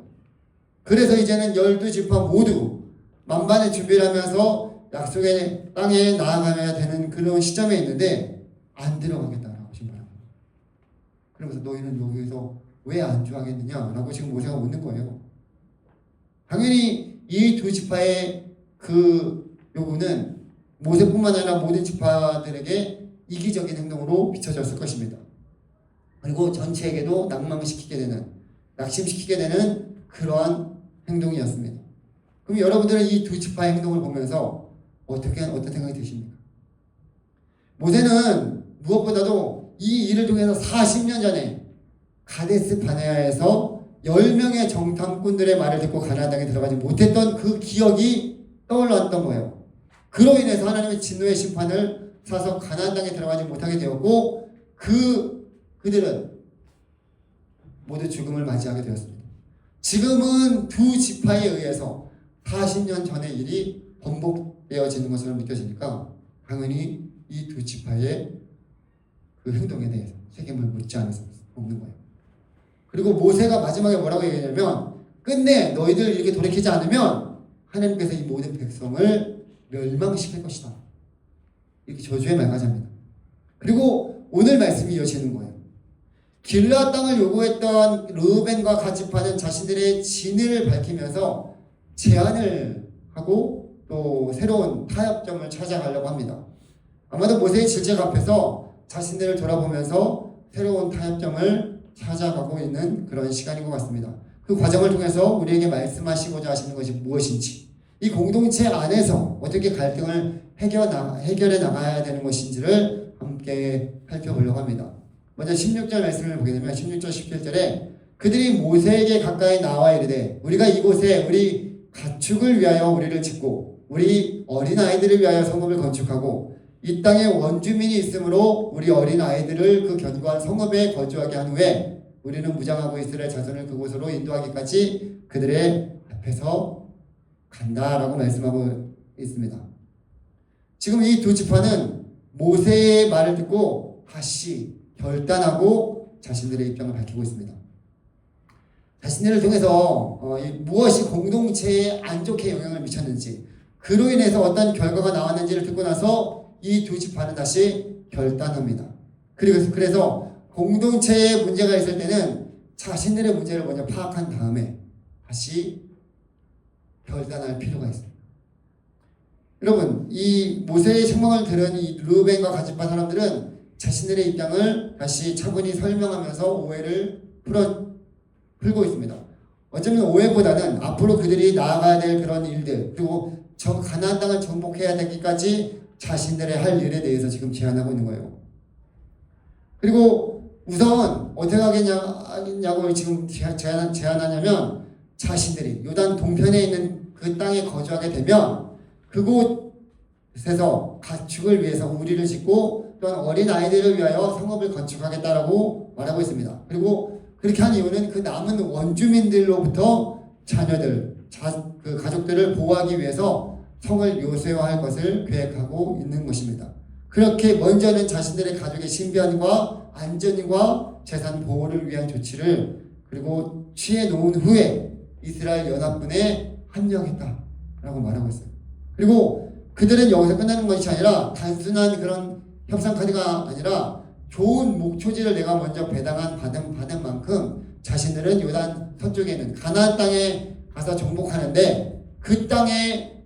그래서 이제는 12지파 모두 만반의 준비를 하면서 약속의 땅에 나아가야 되는 그런 시점에 있는데 안 들어가겠다라고 지금 말합니다. 그러면서 너희는 여기서 왜 안주하겠느냐라고 지금 모세가 묻는 거예요. 당연히 이 두 지파의 그 요구는 모세뿐만 아니라 모든 지파들에게 이기적인 행동으로 비춰졌을 것입니다. 그리고 전체에게도 낭망시키게 되는, 낙심시키게 되는 그러한 행동이었습니다. 그럼 여러분들은 이 두 지파의 행동을 보면서 어떤 생각이 드십니까? 모세는 무엇보다도 이 일을 통해서 40년 전에 가데스 바네아에서 10명의 정탐꾼들의 말을 듣고 가나안 땅에 들어가지 못했던 그 기억이 떠올랐던 거예요. 그로 인해서 하나님의 진노의 심판을 사서 가나안 땅에 들어가지 못하게 되었고 그들은 모두 죽음을 맞이하게 되었습니다. 지금은 두 지파에 의해서 40년 전의 일이 번복되어지는 것처럼 느껴지니까 당연히 이 두 지파의 그 행동에 대해서 책임을 묻지 않을 수 없는 거예요. 그리고 모세가 마지막에 뭐라고 얘기하냐면 끝내 너희들 이렇게 돌이키지 않으면 하나님께서 이 모든 백성을 멸망시킬 것이다. 이렇게 저주의 말까지합니다. 그리고 오늘 말씀이 이어지는 거예요. 길르앗 땅을 요구했던 르우벤과 갓 지파는 자신들의 진을 밝히면서 제안을 하고 또 새로운 타협점을 찾아가려고 합니다. 아마도 모세의 질책 앞에서 자신들을 돌아보면서 새로운 타협점을 찾아가고 있는 그런 시간인 것 같습니다. 그 과정을 통해서 우리에게 말씀하시고자 하시는 것이 무엇인지, 이 공동체 안에서 어떻게 갈등을 해결해 나가야 되는 것인지를 함께 살펴보려고 합니다. 먼저 16절 말씀을 보게 되면 16절 17절에 그들이 모세에게 가까이 나와 이르되 우리가 이곳에 우리 가축을 위하여 우리를 짓고 우리 어린아이들을 위하여 성읍을 건축하고 이 땅에 원주민이 있으므로 우리 어린아이들을 그 견고한 성읍에 거주하게 한 후에 우리는 무장하고 이스라엘 자손을 그곳으로 인도하기까지 그들의 앞에서 간다라고 말씀하고 있습니다. 지금 이 두 지파는 모세의 말을 듣고 다시 결단하고 자신들의 입장을 밝히고 있습니다. 자신들을 통해서 무엇이 공동체에 안 좋게 영향을 미쳤는지, 그로 인해서 어떤 결과가 나왔는지를 듣고 나서 이 두 지파는 다시 결단합니다. 그래서 공동체에 문제가 있을 때는 자신들의 문제를 먼저 파악한 다음에 다시 결단할 필요가 있습니다. 여러분, 이 모세의 책망을 들은 이 르우벤과 갓 지파 사람들은 자신들의 입장을 다시 차분히 설명하면서 오해를 풀고 있습니다. 어쩌면 오해보다는 앞으로 그들이 나아가야 될 그런 일들, 그리고 가나안 땅을 정복해야 되기까지 자신들의 할 일에 대해서 지금 제안하고 있는 거예요. 그리고 우선 어떻게 하겠냐고 지금 제안하냐면 자신들이 요단 동편에 있는 그 땅에 거주하게 되면 그곳에서 가축을 위해서 우리를 짓고 또한 어린 아이들을 위하여 성읍을 건축하겠다라고 말하고 있습니다. 그리고 그렇게 한 이유는 그 남은 원주민들로부터 자녀들, 그 가족들을 보호하기 위해서 성을 요새화할 것을 계획하고 있는 것입니다. 그렇게 먼저는 자신들의 가족의 신변과 안전과 재산 보호를 위한 조치를 그리고 취해 놓은 후에 이스라엘 연합군에 합류하겠다라고 말하고 있어요. 그리고 그들은 여기서 끝나는 것이 아니라 단순한 그런 협상 카드가 아니라 좋은 목초지를 내가 먼저 받은 만큼 자신들은 요단 서쪽에 있는 가나안 땅에 가서 정복하는데 그 땅에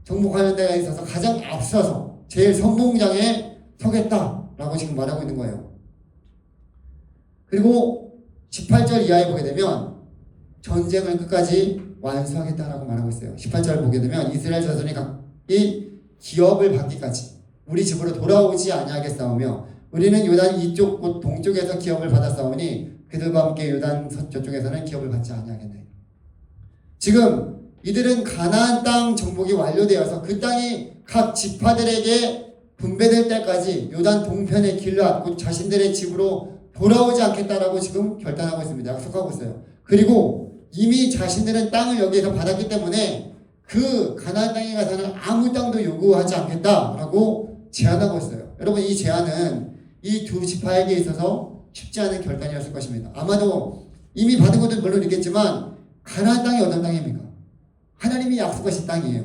정복하는 데가 있어서 가장 앞서서 제일 선봉장에 서겠다라고 지금 말하고 있는 거예요. 그리고 18절 이하에 보게 되면 전쟁을 끝까지 완수하겠다라고 말하고 있어요. 18절을 보게 되면 이스라엘 자손이 각기 기업을 받기까지 우리 집으로 돌아오지 아니하겠사오며 우리는 요단 이쪽 곧 동쪽에서 기업을 받았사오니 그들과 함께 요단 서쪽에서는 기업을 받지 아니하겠네. 지금 이들은 가나안 땅 정복이 완료되어서 그 땅이 각 지파들에게 분배될 때까지 요단 동편의 길르앗 곧 자신들의 집으로 돌아오지 않겠다라고 지금 결단하고 있습니다. 약속하고 있어요. 그리고 이미 자신들은 땅을 여기에서 받았기 때문에 그 가나안 땅에 가서는 아무 땅도 요구하지 않겠다라고 제안하고 있어요. 여러분, 이 제안은 이 두 지파에게 있어서 쉽지 않은 결단이었을 것입니다. 아마도 이미 받은 것도 물론 있겠지만 가나안 땅이 어떤 땅입니까? 하나님이 약속하신 땅이에요.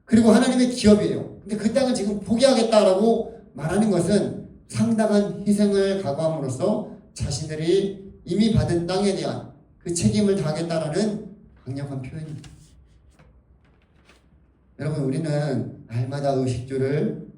그리고 하나님의 기업이에요. 근데 그 땅을 지금 포기하겠다라고 말하는 것은 상당한 희생을 각오함으로써 자신들이 이미 받은 땅에 대한 그 책임을 다하겠다라는 강력한 표현입니다. 여러분, 우리는 날마다 의식주를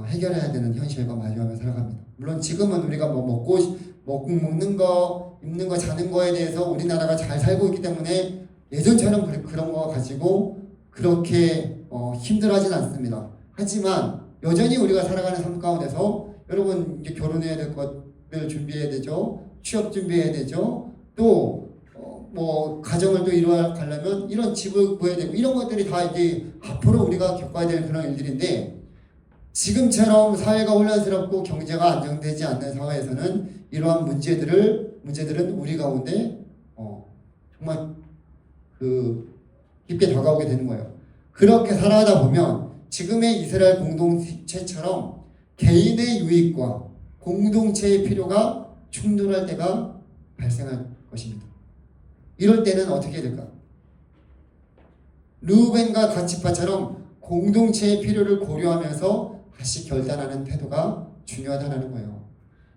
해결해야 되는 현실과 마주하며 살아갑니다. 물론 지금은 우리가 먹는 거, 입는 거, 자는 거에 대해서 우리나라가 잘 살고 있기 때문에 예전처럼 그런 거 가지고 그렇게 힘들어하진 않습니다. 하지만 여전히 우리가 살아가는 삶 가운데서 여러분, 이제 결혼해야 될 것을 준비해야 되죠. 취업 준비해야 되죠. 또 가정을 또 이루어가려면 이런 집을 구해야 되고, 이런 것들이 다 이제 앞으로 우리가 겪어야 될 그런 일들인데, 지금처럼 사회가 혼란스럽고 경제가 안정되지 않는 사회에서는 이러한 문제들은 우리 가운데 정말 깊게 다가오게 되는 거예요. 그렇게 살아가다 보면 지금의 이스라엘 공동체처럼 개인의 유익과 공동체의 필요가 충돌할 때가 발생할 것입니다. 이럴 때는 어떻게 될까? 르우벤과 갓지파처럼 공동체의 필요를 고려하면서 다시 결단하는 태도가 중요하다는 거예요.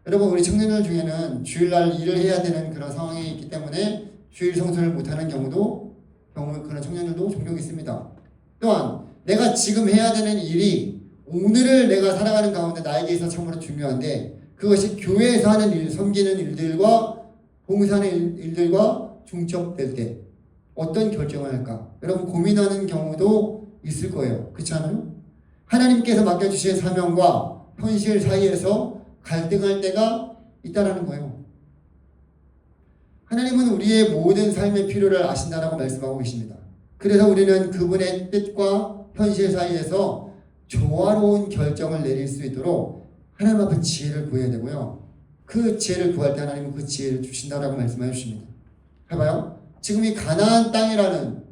여러분, 우리 청년들 중에는 주일날 일을 해야 되는 그런 상황이 있기 때문에 주일 성수를 못하는 그런 청년들도 종종 있습니다. 또한 내가 지금 해야 되는 일이 오늘을 내가 살아가는 가운데 나에게 있어 참으로 중요한데, 그것이 교회에서 하는 일, 섬기는 일들과 봉사하는 일들과 중첩될 때 어떤 결정을 할까? 여러분, 고민하는 경우도 있을 거예요. 그렇지 않아요? 하나님께서 맡겨주신 사명과 현실 사이에서 갈등할 때가 있다라는 거예요. 하나님은 우리의 모든 삶의 필요를 아신다라고 말씀하고 계십니다. 그래서 우리는 그분의 뜻과 현실 사이에서 조화로운 결정을 내릴 수 있도록 하나님 앞에 지혜를 구해야 되고요. 그 지혜를 구할 때 하나님은 그 지혜를 주신다라고 말씀해 주십니다. 해봐요. 지금 이 가나안 땅이라는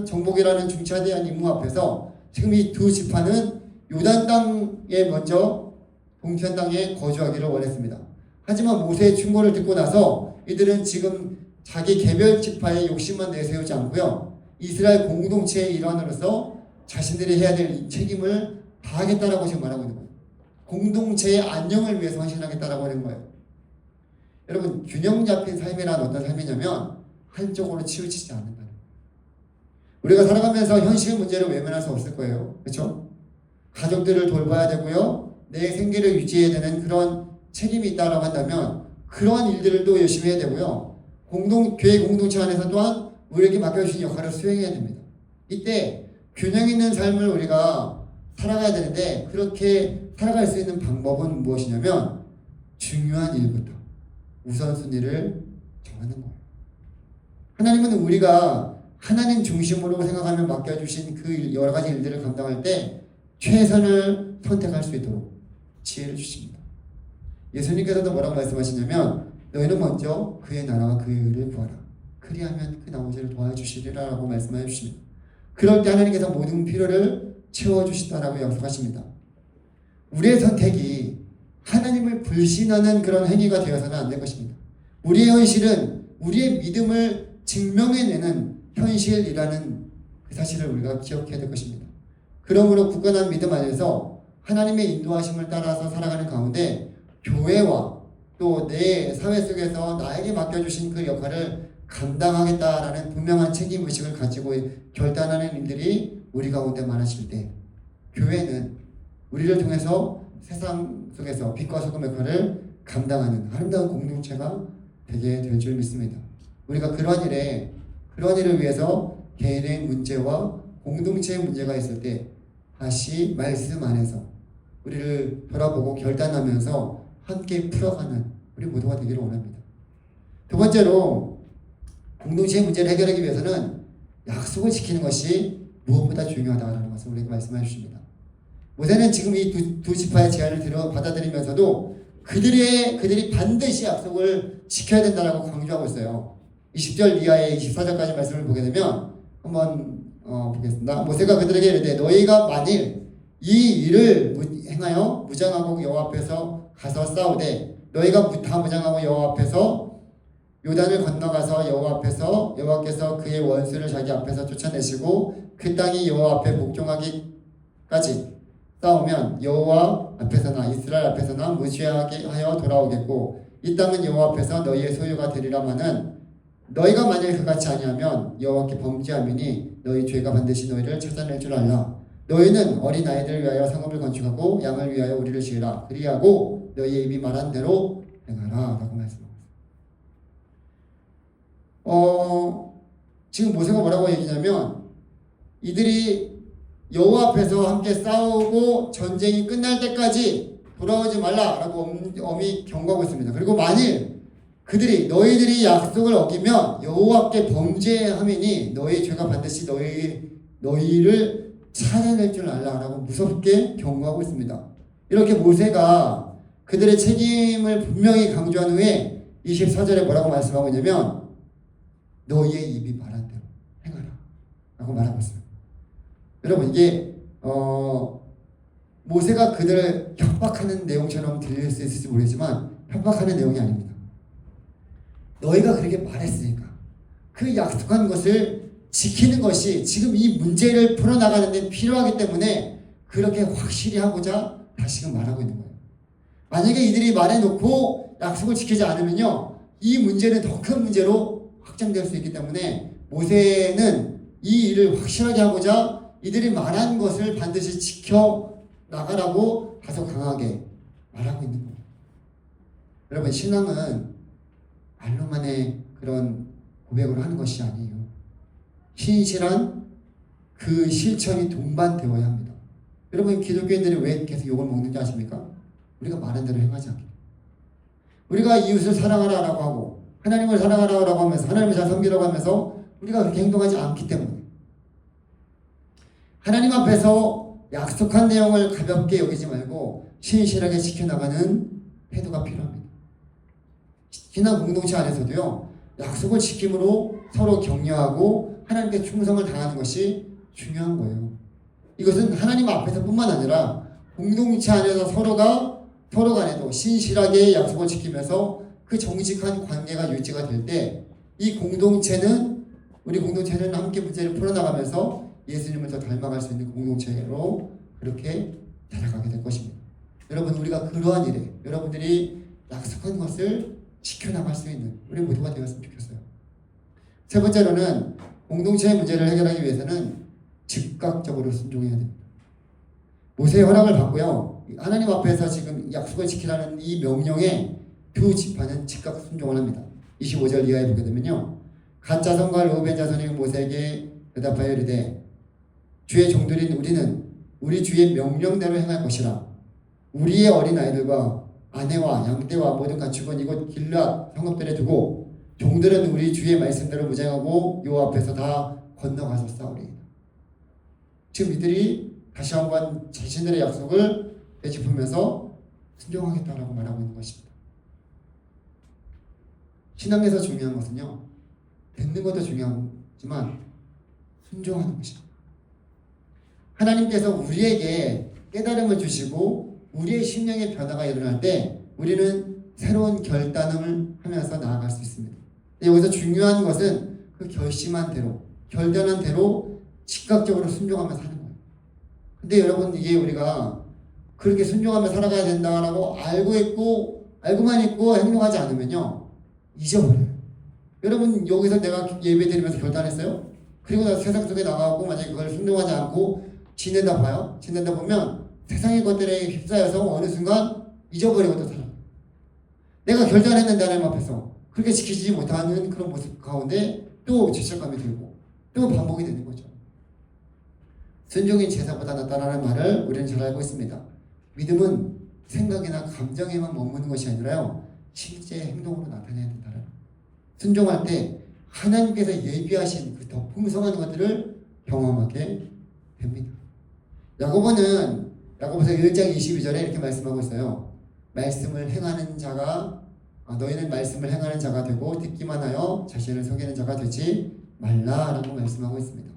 정복이라는 중차대한 임무 앞에서 지금 이 두 지파는 요단 땅에 먼저 동편 땅에 거주하기를 원했습니다. 하지만 모세의 충고를 듣고 나서 이들은 지금 자기 개별 지파의 욕심만 내세우지 않고요, 이스라엘 공동체의 일환으로서 자신들이 해야 될 책임을 다하겠다라고 지금 말하고 있는 거예요. 공동체의 안녕을 위해서 헌신하겠다라고 하는 거예요. 여러분, 균형 잡힌 삶이란 어떤 삶이냐면 한쪽으로 치우치지 않는다는 거예요. 우리가 살아가면서 현실 문제를 외면할 수 없을 거예요. 그렇죠? 가족들을 돌봐야 되고요, 내 생계를 유지해야 되는 그런 책임이 있다라고 한다면 그러한 일들도 열심히 해야 되고요, 교회 공동체 안에서 또한 우리에게 맡겨주신 역할을 수행해야 됩니다. 이때 균형 있는 삶을 우리가 살아가야 되는데, 그렇게 살아갈 수 있는 방법은 무엇이냐면 중요한 일부터 우선순위를 정하는 거예요. 하나님은 우리가 하나님 중심으로 생각하며 맡겨주신 그 여러 가지 일들을 감당할 때 최선을 선택할 수 있도록 지혜를 주십니다. 예수님께서도 뭐라고 말씀하시냐면, 너희는 먼저 그의 나라와 그의 의를 구하라. 그리하면 그 나머지를 도와주시리라 라고 말씀해 주십니다. 그럴 때 하나님께서 모든 필요를 채워주신다라고 약속하십니다. 우리의 선택이 하나님을 불신하는 그런 행위가 되어서는 안 될 것입니다. 우리의 현실은 우리의 믿음을 증명해내는 현실이라는 그 사실을 우리가 기억해야 될 것입니다. 그러므로 굳건한 믿음 안에서 하나님의 인도하심을 따라서 살아가는 가운데 교회와 또 내 사회 속에서 나에게 맡겨주신 그 역할을 감당하겠다라는 분명한 책임의식을 가지고 결단하는 일들이 우리 가운데 많아질 때, 교회는 우리를 통해서 세상 속에서 빛과 소금 역할을 감당하는 아름다운 공동체가 되게 될 줄 믿습니다. 우리가 그러한 일을 위해서 개인의 문제와 공동체의 문제가 있을 때 다시 말씀 안에서 우리를 돌아보고 결단하면서 함께 풀어가는 우리 모두가 되기를 원합니다. 두 번째로, 공동체의 문제를 해결하기 위해서는 약속을 지키는 것이 무엇보다 중요하다는 것을 우리에게 말씀해 주십니다. 모세는 지금 이 두 지파의 제안을 받아들이면서도 그들이 반드시 약속을 지켜야 된다고 강조하고 있어요. 20절 이하의 24절까지 말씀을 보게 되면 한번 보겠습니다. 모세가 그들에게 이르되, 너희가 만일 이 일을 행하여 무장하고 여호와 앞에서 가서 싸우되, 너희가 다 무장하고 여호와 앞에서 요단을 건너가서 여호와께서 그의 원수를 자기 앞에서 쫓아내시고 그 땅이 여호와 앞에 복종하기까지 싸우면 여호와 앞에서나 이스라엘 앞에서나 무시하게 하여 돌아오겠고 이 땅은 여호와 앞에서 너희의 소유가 되리라마는 너희가 만일 그같이 아니하면 여호와께 범죄함이니 너희 죄가 반드시 너희를 찾아낼 줄 알라. 너희는 어린 아이들을 위하여 성읍을 건축하고 양을 위하여 우리를 지으라. 그리하고 너희의 입이 말한 대로 행하라 라고 말씀하고 있습니다. 지금 모세가 뭐라고 얘기냐면 이들이 여호와 앞에서 함께 싸우고 전쟁이 끝날 때까지 돌아오지 말라라고 엄히 경고하고 있습니다. 그리고 만일 너희들이 약속을 어기면 여호와께 범죄함이니 너희 죄가 반드시 너희를 찾아낼 줄 알라라고 무섭게 경고하고 있습니다. 이렇게 모세가 그들의 책임을 분명히 강조한 후에 24절에 뭐라고 말씀하고 있냐면 너희의 입이 말한 대로 행하라 라고 말하고 있습니다. 여러분 이게 모세가 그들을 협박하는 내용처럼 들릴 수 있을지 모르겠지만 협박하는 내용이 아닙니다. 너희가 그렇게 말했으니까 그 약속한 것을 지키는 것이 지금 이 문제를 풀어나가는 데 필요하기 때문에 그렇게 확실히 하고자 다시금 말하고 있는 거예요. 만약에 이들이 말해놓고 약속을 지키지 않으면요 이 문제는 더 큰 문제로 확장될 수 있기 때문에 모세는 이 일을 확실하게 하고자 이들이 말한 것을 반드시 지켜나가라고 다소 강하게 말하고 있는 거예요. 여러분 신앙은 말로만의 그런 고백으로 하는 것이 아니에요. 신실한 그 실천이 동반되어야 합니다. 여러분 기독교인들이 왜 계속 욕을 먹는지 아십니까? 우리가 말한 대로 행하지 않기. 우리가 이웃을 사랑하라고 하고 하나님을 사랑하라고 하면서 하나님을 잘 섬기라고 하면서 우리가 그렇게 행동하지 않기 때문에 하나님 앞에서 약속한 내용을 가볍게 여기지 말고 신실하게 지켜나가는 태도가 필요합니다. 신앙 공동체 안에서도요 약속을 지킴으로 서로 격려하고 하나님께 충성을 다하는 것이 중요한 거예요. 이것은 하나님 앞에서 뿐만 아니라 공동체 안에서 서로 간에도 신실하게 약속을 지키면서 그 정직한 관계가 유지가 될 때 우리 공동체는 함께 문제를 풀어나가면서 예수님을 더 닮아갈 수 있는 공동체로 그렇게 자라가게 될 것입니다. 여러분 우리가 그러한 일에 여러분들이 약속한 것을 지켜나갈 수 있는 우리 모두가 되었으면 좋겠어요. 세 번째로는 공동체의 문제를 해결하기 위해서는 즉각적으로 순종해야 됩니다. 모세의 허락을 받고요. 하나님 앞에서 지금 약속을 지키라는 이 명령에 두 지파는 즉각 순종을 합니다. 25절 이하에 보게 되면요. 갓 자손과 르우벤 자손이 모세에게 대답하여 이르되 주의 종들인 우리는 우리 주의 명령대로 행할 것이라. 우리의 어린 아이들과 아내와 양떼와 모든 가축은 이곳 길앗 성읍들에 두고 종들은 우리 주의 말씀대로 무장하고 여호와 앞에서 다 건너가서 싸우리이다. 지금 이들이 다시 한번 자신들의 약속을 되짚으면서 순종하겠다라고 말하고 있는 것입니다. 신앙에서 중요한 것은요, 듣는 것도 중요하지만 순종하는 것입니다. 하나님께서 우리에게 깨달음을 주시고 우리의 심령의 변화가 일어날 때 우리는 새로운 결단을 하면서 나아갈 수 있습니다. 여기서 중요한 것은 그 결심한 대로, 결단한 대로 즉각적으로 순종하면서 하는 거예요. 근데 여러분 이게 우리가 그렇게 순종하며 살아가야 된다라고 알고만 있고 행동하지 않으면요 잊어버려요. 여러분 여기서 내가 예배 드리면서 결단했어요? 그리고 나서 세상 속에 나가고 만약에 그걸 순종하지 않고 지낸다 보면 세상의 것들에 휩싸여서 어느 순간 잊어버리고 또 살아요. 내가 결단했는데 하나님 앞에서 그렇게 지키지 못하는 그런 모습 가운데 또 죄책감이 들고 또 반복이 되는 거죠. 순종이 제사보다 낫다라는 말을 우리는 잘 알고 있습니다. 믿음은 생각이나 감정에만 머무는 것이 아니라요 실제 행동으로 나타내야 된다는. 순종할 때 하나님께서 예비하신 그 더 풍성한 것들을 경험하게 됩니다. 야고보서 1장 22절에 이렇게 말씀하고 있어요. 너희는 말씀을 행하는 자가 되고 듣기만 하여 자신을 속이는 자가 되지 말라라고 말씀하고 있습니다.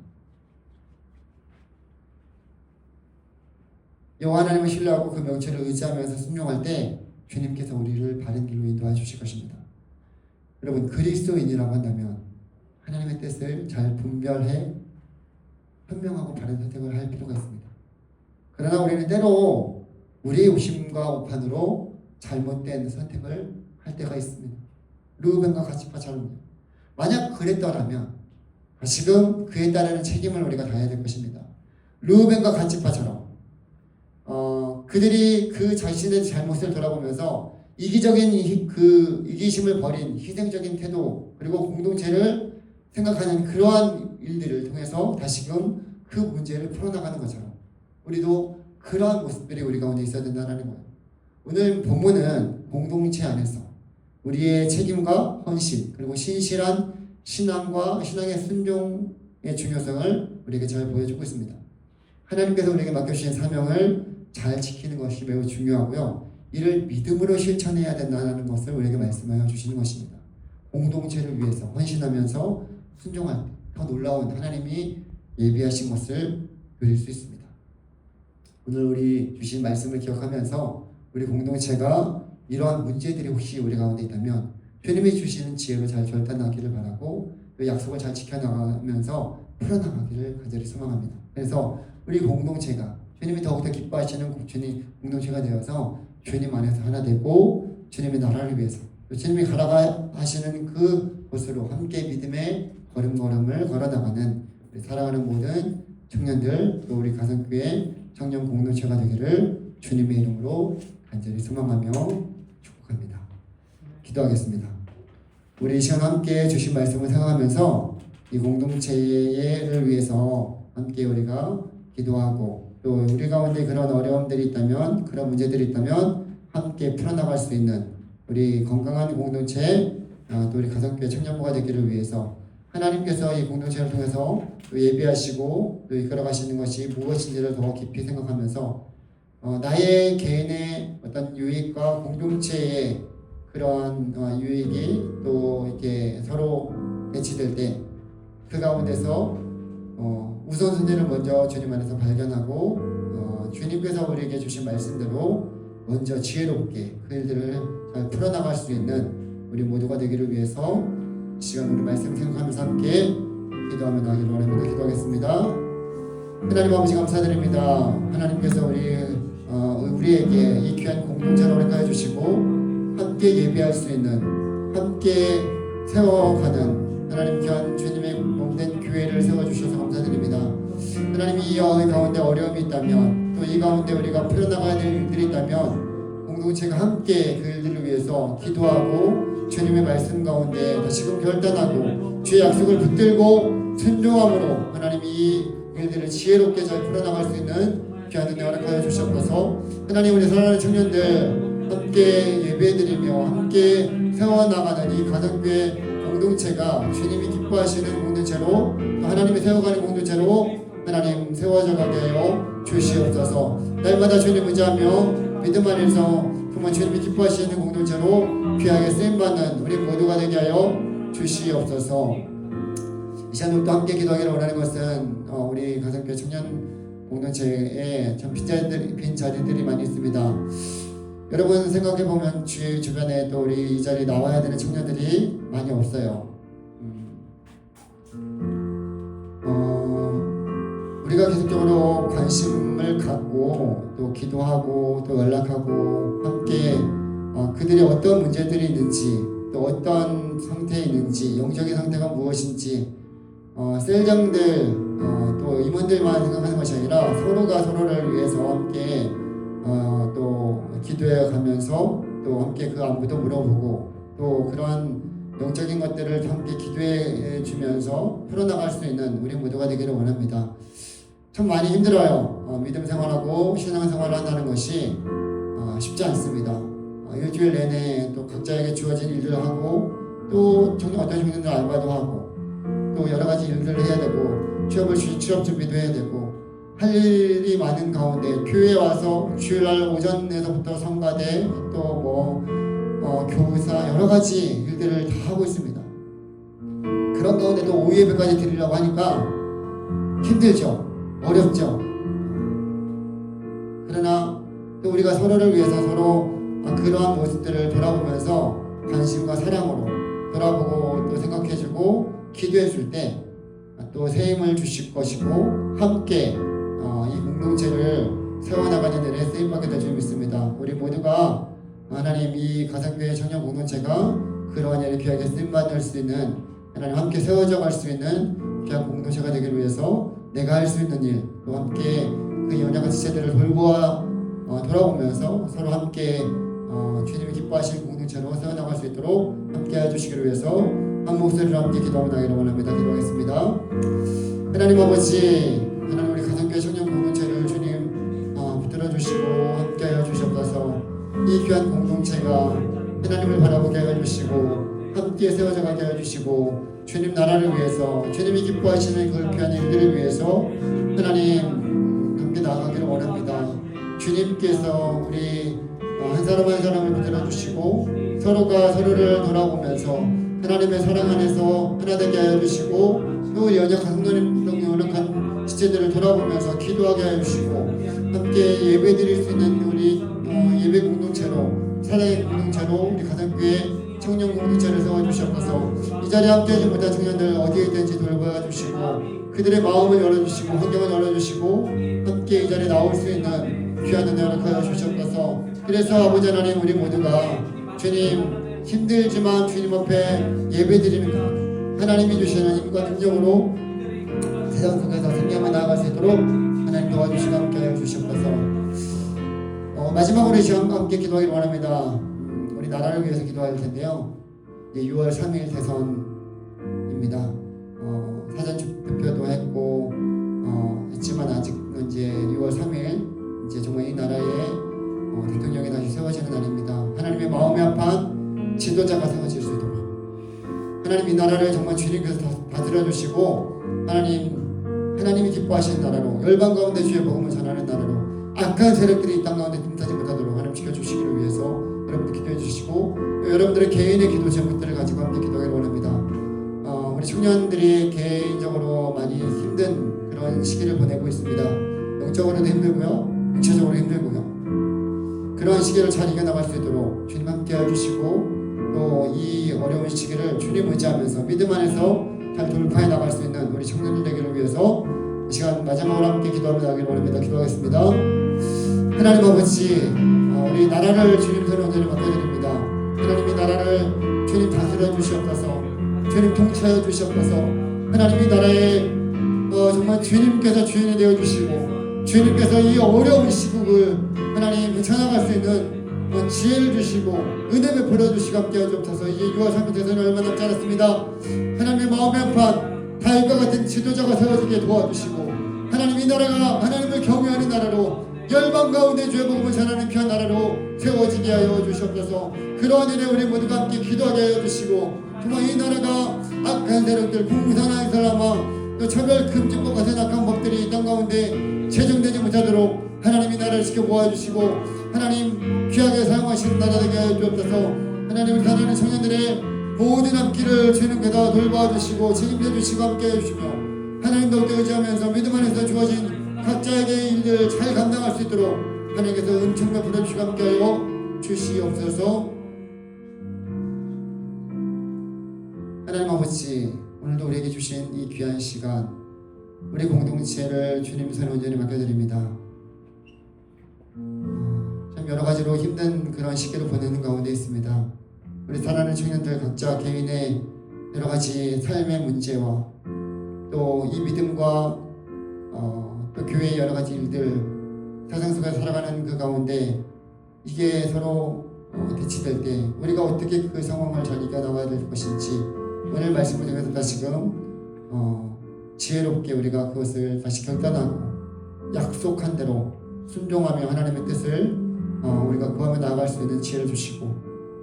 여호와 하나님을 신뢰하고 그 명체를 의지하면서 순종할 때 주님께서 우리를 바른 길로 인도해 주실 것입니다. 여러분 그리스도인이라고 한다면 하나님의 뜻을 잘 분별해 현명하고 바른 선택을 할 필요가 있습니다. 그러나 우리는 때로 우리의 욕심과 오판으로 잘못된 선택을 할 때가 있습니다. 르우벤과 갓지파처럼요. 만약 그랬더라면 지금 그에 따르는 책임을 우리가 다해야 될 것입니다. 르우벤과 갓지파처럼 그들이 그 자신의 잘못을 돌아보면서 이기심을 버린 희생적인 태도 그리고 공동체를 생각하는 그러한 일들을 통해서 다시금 그 문제를 풀어나가는 것처럼 우리도 그러한 모습들이 우리 가운데 있어야 된다는 거예요. 오늘 본문은 공동체 안에서 우리의 책임과 헌신 그리고 신실한 신앙과 신앙의 순종의 중요성을 우리에게 잘 보여주고 있습니다. 하나님께서 우리에게 맡겨주신 사명을 잘 지키는 것이 매우 중요하고요. 이를 믿음으로 실천해야 된다는 것을 우리에게 말씀하여 주시는 것입니다. 공동체를 위해서 헌신하면서 순종할 때 더 놀라운 하나님이 예비하신 것을 누릴 수 있습니다. 오늘 우리 주신 말씀을 기억하면서 우리 공동체가 이러한 문제들이 혹시 우리 가운데 있다면 주님이 주시는 지혜로 잘 결단하기를 바라고 그 약속을 잘 지켜나가면서 풀어나가기를 간절히 소망합니다. 그래서 우리 공동체가 주님이 더욱더 기뻐하시는 주님 공동체가 되어서 주님 안에서 하나 되고 주님의 나라를 위해서 주님이 가라가 하시는 그 곳으로 함께 믿음의 걸음걸음을 걸어나가는 우리 사랑하는 모든 청년들 또 우리 가성교회 청년 공동체가 되기를 주님의 이름으로 간절히 소망하며 축복합니다. 기도하겠습니다. 우리 이 시간 함께 주신 말씀을 생각하면서 이 공동체를 위해서 함께 우리가 기도하고 또 우리 가운데 그런 어려움들이 있다면 그런 문제들이 있다면 함께 풀어나갈 수 있는 우리 건강한 공동체 또 우리 가성교회 청년부가 되기를 위해서 하나님께서 이 공동체를 통해서 또 예비하시고 또 이끌어가시는 것이 무엇인지를 더 깊이 생각하면서 나의 개인의 어떤 유익과 공동체의 그러한 유익이 또 이렇게 서로 배치될 때 그 가운데서 우선순위를 먼저 주님 안에서 발견하고 주님께서 우리에게 주신 말씀대로 먼저 지혜롭게 그 일들을 잘 풀어나갈 수 있는 우리 모두가 되기를 위해서 이 시간 우리 말씀 생각하면서 함께 기도하며 나기를 원합니다. 기도하겠습니다. 하나님 아버지 감사드립니다. 하나님께서 우리에게 이 귀한 공동체를 허락하여 주시고 함께 예배할 수 있는 함께 세워가는 하나님 귀한 주님의 몸된 교회를 세워주셔서 감사드립니다. 하나님 이 가운데 어려움이 있다면 또 이 가운데 우리가 풀어나가야 될 일들이 있다면 공동체가 함께 그 일들을 위해서 기도하고 주님의 말씀 가운데 다시금 결단하고 주의 약속을 붙들고 순종함으로 하나님 이 일들을 지혜롭게 잘 풀어나갈 수 있는 귀한 은혜 허락하여 주시옵소서. 하나님 우리 사랑하는 청년들 함께 예배드리며 함께 세워나가는 이 가정교회 공동체가 주님이 기뻐하시는 공동체로 또 하나님이 세워가는 공동체로 하나님 세워져 가게 하여 주시옵소서. 날마다 주님 의지하며 믿음 안에서 정말 주님이 기뻐하시는 공동체로 귀하게 쓰임받는 우리 모두가 되게 하여 주시옵소서. 이 시간 우리 또 함께 기도하기를 원하는 것은 우리 가정교회 청년 공동체에 참 빈 자리들이 많이 있습니다. 여러분 생각해보면 주변에 또 우리 이 자리에 나와야 되는 청년들이 많이 없어요. 우리가 계속적으로 관심을 갖고 또 기도하고 또 연락하고 함께 그들이 어떤 문제들이 있는지 또 어떤 상태에 있는지 영적인 상태가 무엇인지 셀장들 또 임원들만 생각하는 것이 아니라 서로가 서로를 위해서 함께 또 기도해 가면서 또 함께 그 안부도 물어보고 또 그러한 영적인 것들을 함께 기도해 주면서 풀어나갈 수 있는 우리 모두가 되기를 원합니다. 참 많이 힘들어요. 믿음 생활하고 신앙 생활을 한다는 것이 쉽지 않습니다. 일주일 내내 또 각자에게 주어진 일들을 하고 또 어떤 청년들 알바도 하고 또 여러 가지 일들을 해야 되고 취업 준비도 해야 되고 할 일이 많은 가운데 교회에 와서 주일날 오전에서부터 성가대 또 교사 여러 가지 일들을 다 하고 있습니다. 그런 가운데도 오후 예배까지 드리려고 하니까 힘들죠. 어렵죠. 그러나 또 우리가 서로를 위해서 서로 그러한 모습들을 돌아보면서 관심과 사랑으로 돌아보고 또 생각해주고 기도해줄 때 또 새 힘을 주실 것이고 함께 이 공동체를 세워나가는 일에 쓰임받게 될 줄 믿습니다. 우리 모두가 하나님 이 가상교회 청년 공동체가 그러한 일에 귀하게 쓰임받을 수 있는 하나님 함께 세워져 갈 수 있는 귀한 공동체가 되기 위해서 내가 할 수 있는 일 또 함께 그 연약한 지체들을 돌아보면서 서로 함께 주님이 기뻐하시는 공동체로 세워나갈 수 있도록 함께 해주시기를 위해서 한 목소리로 함께 기도하며 나기를 원합니다. 기도하겠습니다. 하나님 아버지, 하나님 우리 가정교회 청년 공동체를 주님 붙들어주시고 함께 하여 주시옵소서. 이 귀한 공동체가 하나님을 바라보게 하여 주시고 함께 세워져 가게 하여 주시고 주님 나라를 위해서 주님이 기뻐하시는 그 귀한 일들을 위해서 하나님 함께 나아가기를 원합니다. 주님께서 우리 한 사람 한 사람을 붙들어 주시고 서로가 서로를 돌아보면서 하나님의 사랑 안에서 하나 되게 하여 주시고 또 연약한 연약한 지체들을 돌아보면서 기도하게 하여 주시고 함께 예배 드릴 수 있는 우리 예배 공동체로 사랑의 공동체로 우리 가정교회 청년 공동체를 세워주시옵소서. 이 자리에 함께하지 못한 청년들 어디에 있든지 돌보아 주시고 그들의 마음을 열어주시고 환경을 열어주시고 함께 이 자리에 나올 수 있는 귀한 은혜 허락하여 주시옵소서. 그래서 아버지 하나님 우리 모두가 주님 힘들지만 주님 앞에 예배드리는 것 하나님이 주시는 힘과 능력으로 세상 속에서 승리하며 나아갈 수 있도록 하나님 도와주시고 함께 하여 주시옵소서. 마지막으로 이 시간 함께 기도하기를 원합니다. 우리 나라를 위해서 기도할 텐데요. 이제 6월 3일 대선입니다. 사전 투표도 했고 했지만 아직은 이제 6월 3일 이제 정말 이 나라의 대통령이 다시 세워지는 날입니다. 하나님의 마음에 합한 지도자가 세워질 수 있도록 하나님 이 나라를 정말 주님께서 다스려 주시고 하나님이 기뻐하시는 나라로 열방 가운데 주의 복음을 전하는 나라로 악한 세력들이 이 땅 가운데 틈타지 못하도록 하나님 지켜주시기를 위해서 여러분들 기도해 주시고 또 여러분들의 개인의 기도 제목들을 가지고 함께 기도하기를 원합니다. 우리 청년들이 개인적으로 많이 힘든 그런 시기를 보내고 있습니다. 영적으로도 힘들고요, 육체적으로 힘들고요. 그러한 시기를 잘 이겨나갈 수 있도록 주님 함께 해주시고 또 이 어려운 시기를 주님 의지하면서 믿음 안에서 잘 돌파해 나갈 수 있는 우리 청년들 되기를 위해서 이 시간 마지막으로 함께 기도하며 나가기를 원합니다. 기도하겠습니다. 하나님 아버지, 우리 나라를 주님 손에 온전히 맡겨드립니다. 하나님 이 나라를 주님 다스려 주시옵소서. 주님 통치하여 주시옵소서. 하나님 이 나라에 정말 주님께서 주인이 되어 주시고 주님께서 이 어려운 시국을 하나님 헤쳐나갈 수 있는 지혜를 주시고 은혜 베풀어 주시고 함께 하옵소서. 이제 6월 3일 대선이 얼마 남지 않았습니다. 하나님의 마음에 합한 다윗과 같은 지도자가 세워지게 도와주시고 하나님 이 나라가 하나님을 경외하는 나라로 열방 가운데 주의 복음을 전하는 귀한 나라로 세워지게 하여 주시옵소서. 그러한 일에 우리 모두가 함께 기도하게 하여 주시고 정말 이 나라가 악한 세력들 공산화의 사람아 또 차별 금지법 같은 악한 법들이 이 땅 가운데 제정되지 못하도록 하나님 이 나라를 지켜보아 주시고 하나님 귀하게 사용하시는 나라 되게 하여 주옵소서. 하나님을 사랑하는 청년들의 모든 앞길을 주님께서 돌봐 주시고 책임져 주시고 함께 해주시며 하나님 더욱더 의지하면서 믿음 안에서 주어진 각자에게 일들을 잘 감당할 수 있도록 하나님께서 은총 베풀어 주시고 함께 하여 주시옵소서. 하나님 아버지, 오늘도 우리에게 주신 이 귀한 시간 우리 공동체를 주님 손에 온전히 맡겨드립니다. 참 여러 가지로 힘든 그런 시기를 보내는 가운데 있습니다. 우리 사랑하는 청년들 각자 개인의 여러 가지 삶의 문제와 또 이 믿음과 또 교회의 여러 가지 일들 세상 속에 살아가는 그 가운데 이게 서로 대치될 때 우리가 어떻게 그 상황을 잘 이겨나가야 될 것인지 오늘 말씀을 통해서 다시금 지혜롭게 우리가 그것을 다시 결단하고 약속한 대로 순종하며 하나님의 뜻을 우리가 구하며 나아갈 수 있는 지혜를 주시고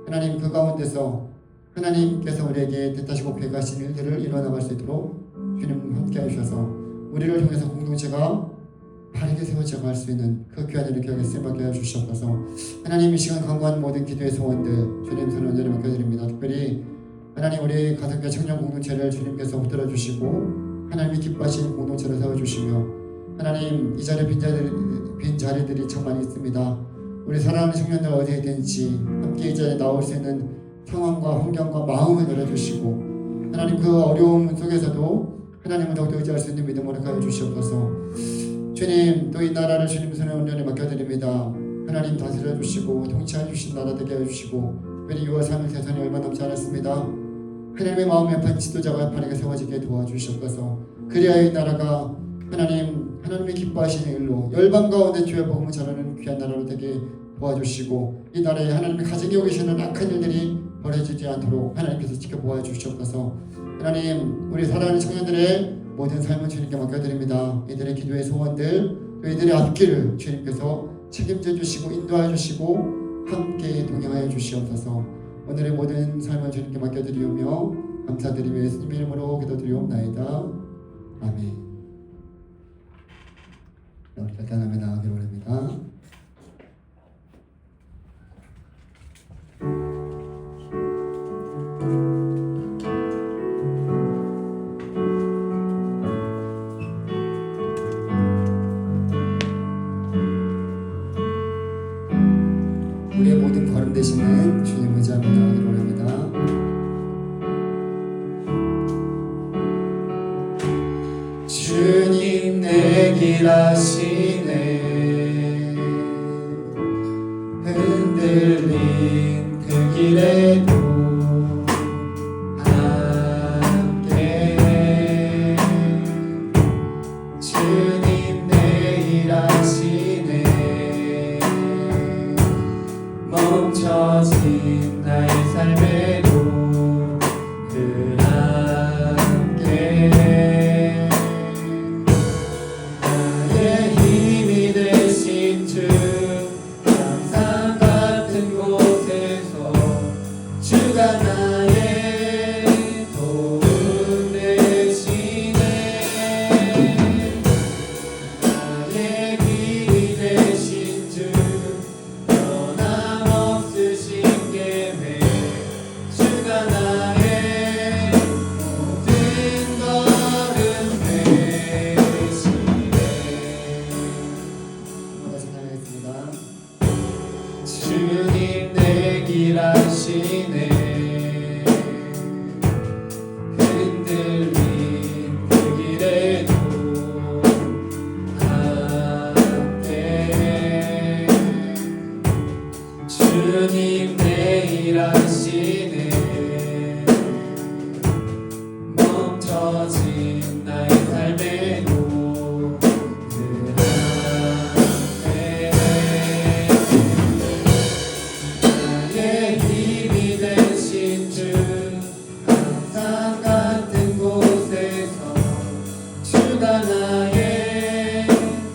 하나님 그 가운데서 하나님께서 우리에게 뜻하시고 계획하신 일들을 이뤄나갈 수 있도록 주님 함께 해주셔서 우리를 통해서 공동체가 바르게 세워져 갈 수 있는 그 귀한 일을 기억에 쓰임받게 해주시옵소서. 하나님 이 시간 간구하는 모든 기도의 소원들 주님 손에 온전히 맡겨드립니다. 특별히 하나님 우리 가정과 청년 공동체를 주님께서 붙들어 주시고 하나님이 기뻐하시는 공동체를 세워주시며 하나님 이 자리에 빈 자리들이 참 많이 있습니다. 우리 사랑하는 청년들 어디에 있든지 함께 이 자리에 나올 수 있는 상황과 환경과 마음을 열어주시고 하나님 그 어려움 속에서도 하나님을 더욱더 의지할 수 있는 믿음으로 하여 주시옵소서. 주님 또 이 나라를 주님 손에 온전히 맡겨드립니다. 하나님 다스려 주시고 통치해 주신 나라 되게 해 주시고 우리 6월 3일 대선이 얼마 남지 않았습니다. 하나님의 마음에 아픈 지도자가 바르게 세워지게 도와주시옵소서. 그리하여 이 나라가 하나님이 기뻐하시는 일로 열방 가운데 주의 복음을 전하는 귀한 나라로 되게 도와주시고 이 나라에 하나님의 가정에 오고 계시는 악한 일들이 벌어지지 않도록 하나님께서 지켜보아 주시옵소서. 하나님 우리 사랑하는 청년들의 모든 삶을 주님께 맡겨드립니다. 이들의 기도의 소원들 또 이들의 앞길을 주님께서 책임져 주시고 인도하여 주시고 함께 동행하여 주시옵소서. 오늘의 모든 삶을 주님께 맡겨드리오며 감사드리며 예수님 이름으로 기도드리옵나이다. 아멘. 우리 결단하며 나가기로 합니다. 우리의 모든 걸음 되시는 주님 의지하며 나가기로 합니다. 주님 내 길 아시네 흔들린 그 길에도 함께 주님 내 일 아시네 멈춰진 나의 삶에도 늘 함께 나의 힘이 되신 주 항상 같은 곳에서 주가 나의 도움 되시네 나의 길이 되신 주 변함없으신 계획 주가 나의 모든 걸음 되시네. 다시 나가겠습니다. 주님 내 길 아시네 흔들린 그 길에도 함께 주님 내일 하시네 멈춰진 나의 삶에도 늘 함께 나의 힘이 되신 주 항상 같은 곳에서 주가 나의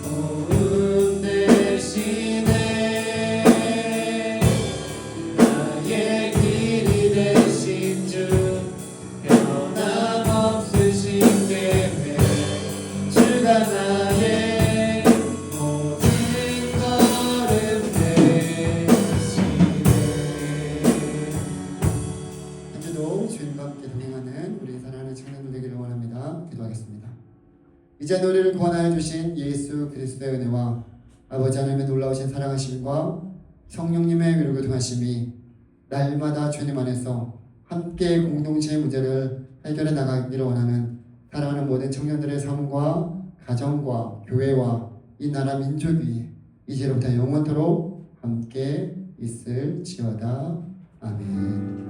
도움 되시네 나의 길이 되신 주 변함없으신 계획 주가 나의 모든 걸음 되시네. 한 주도 주님과 함께 동행하는 우리 사랑하는 청년들 되기를 원합니다. 기도하겠습니다. 이제 우리를 구원하여 주신 예수 그리스도의 은혜와 아버지 하나님의 놀라우신 사랑하심과 성령님의 위로 교통하심이 날마다 주님 안에서 함께 공동체의 문제를 해결해 나가기를 원하는 사랑하는 모든 청년들의 삶과 가정과 교회와 이 나라 민족 위에 이제로부터 영원토록 함께 있을지어다. 아멘.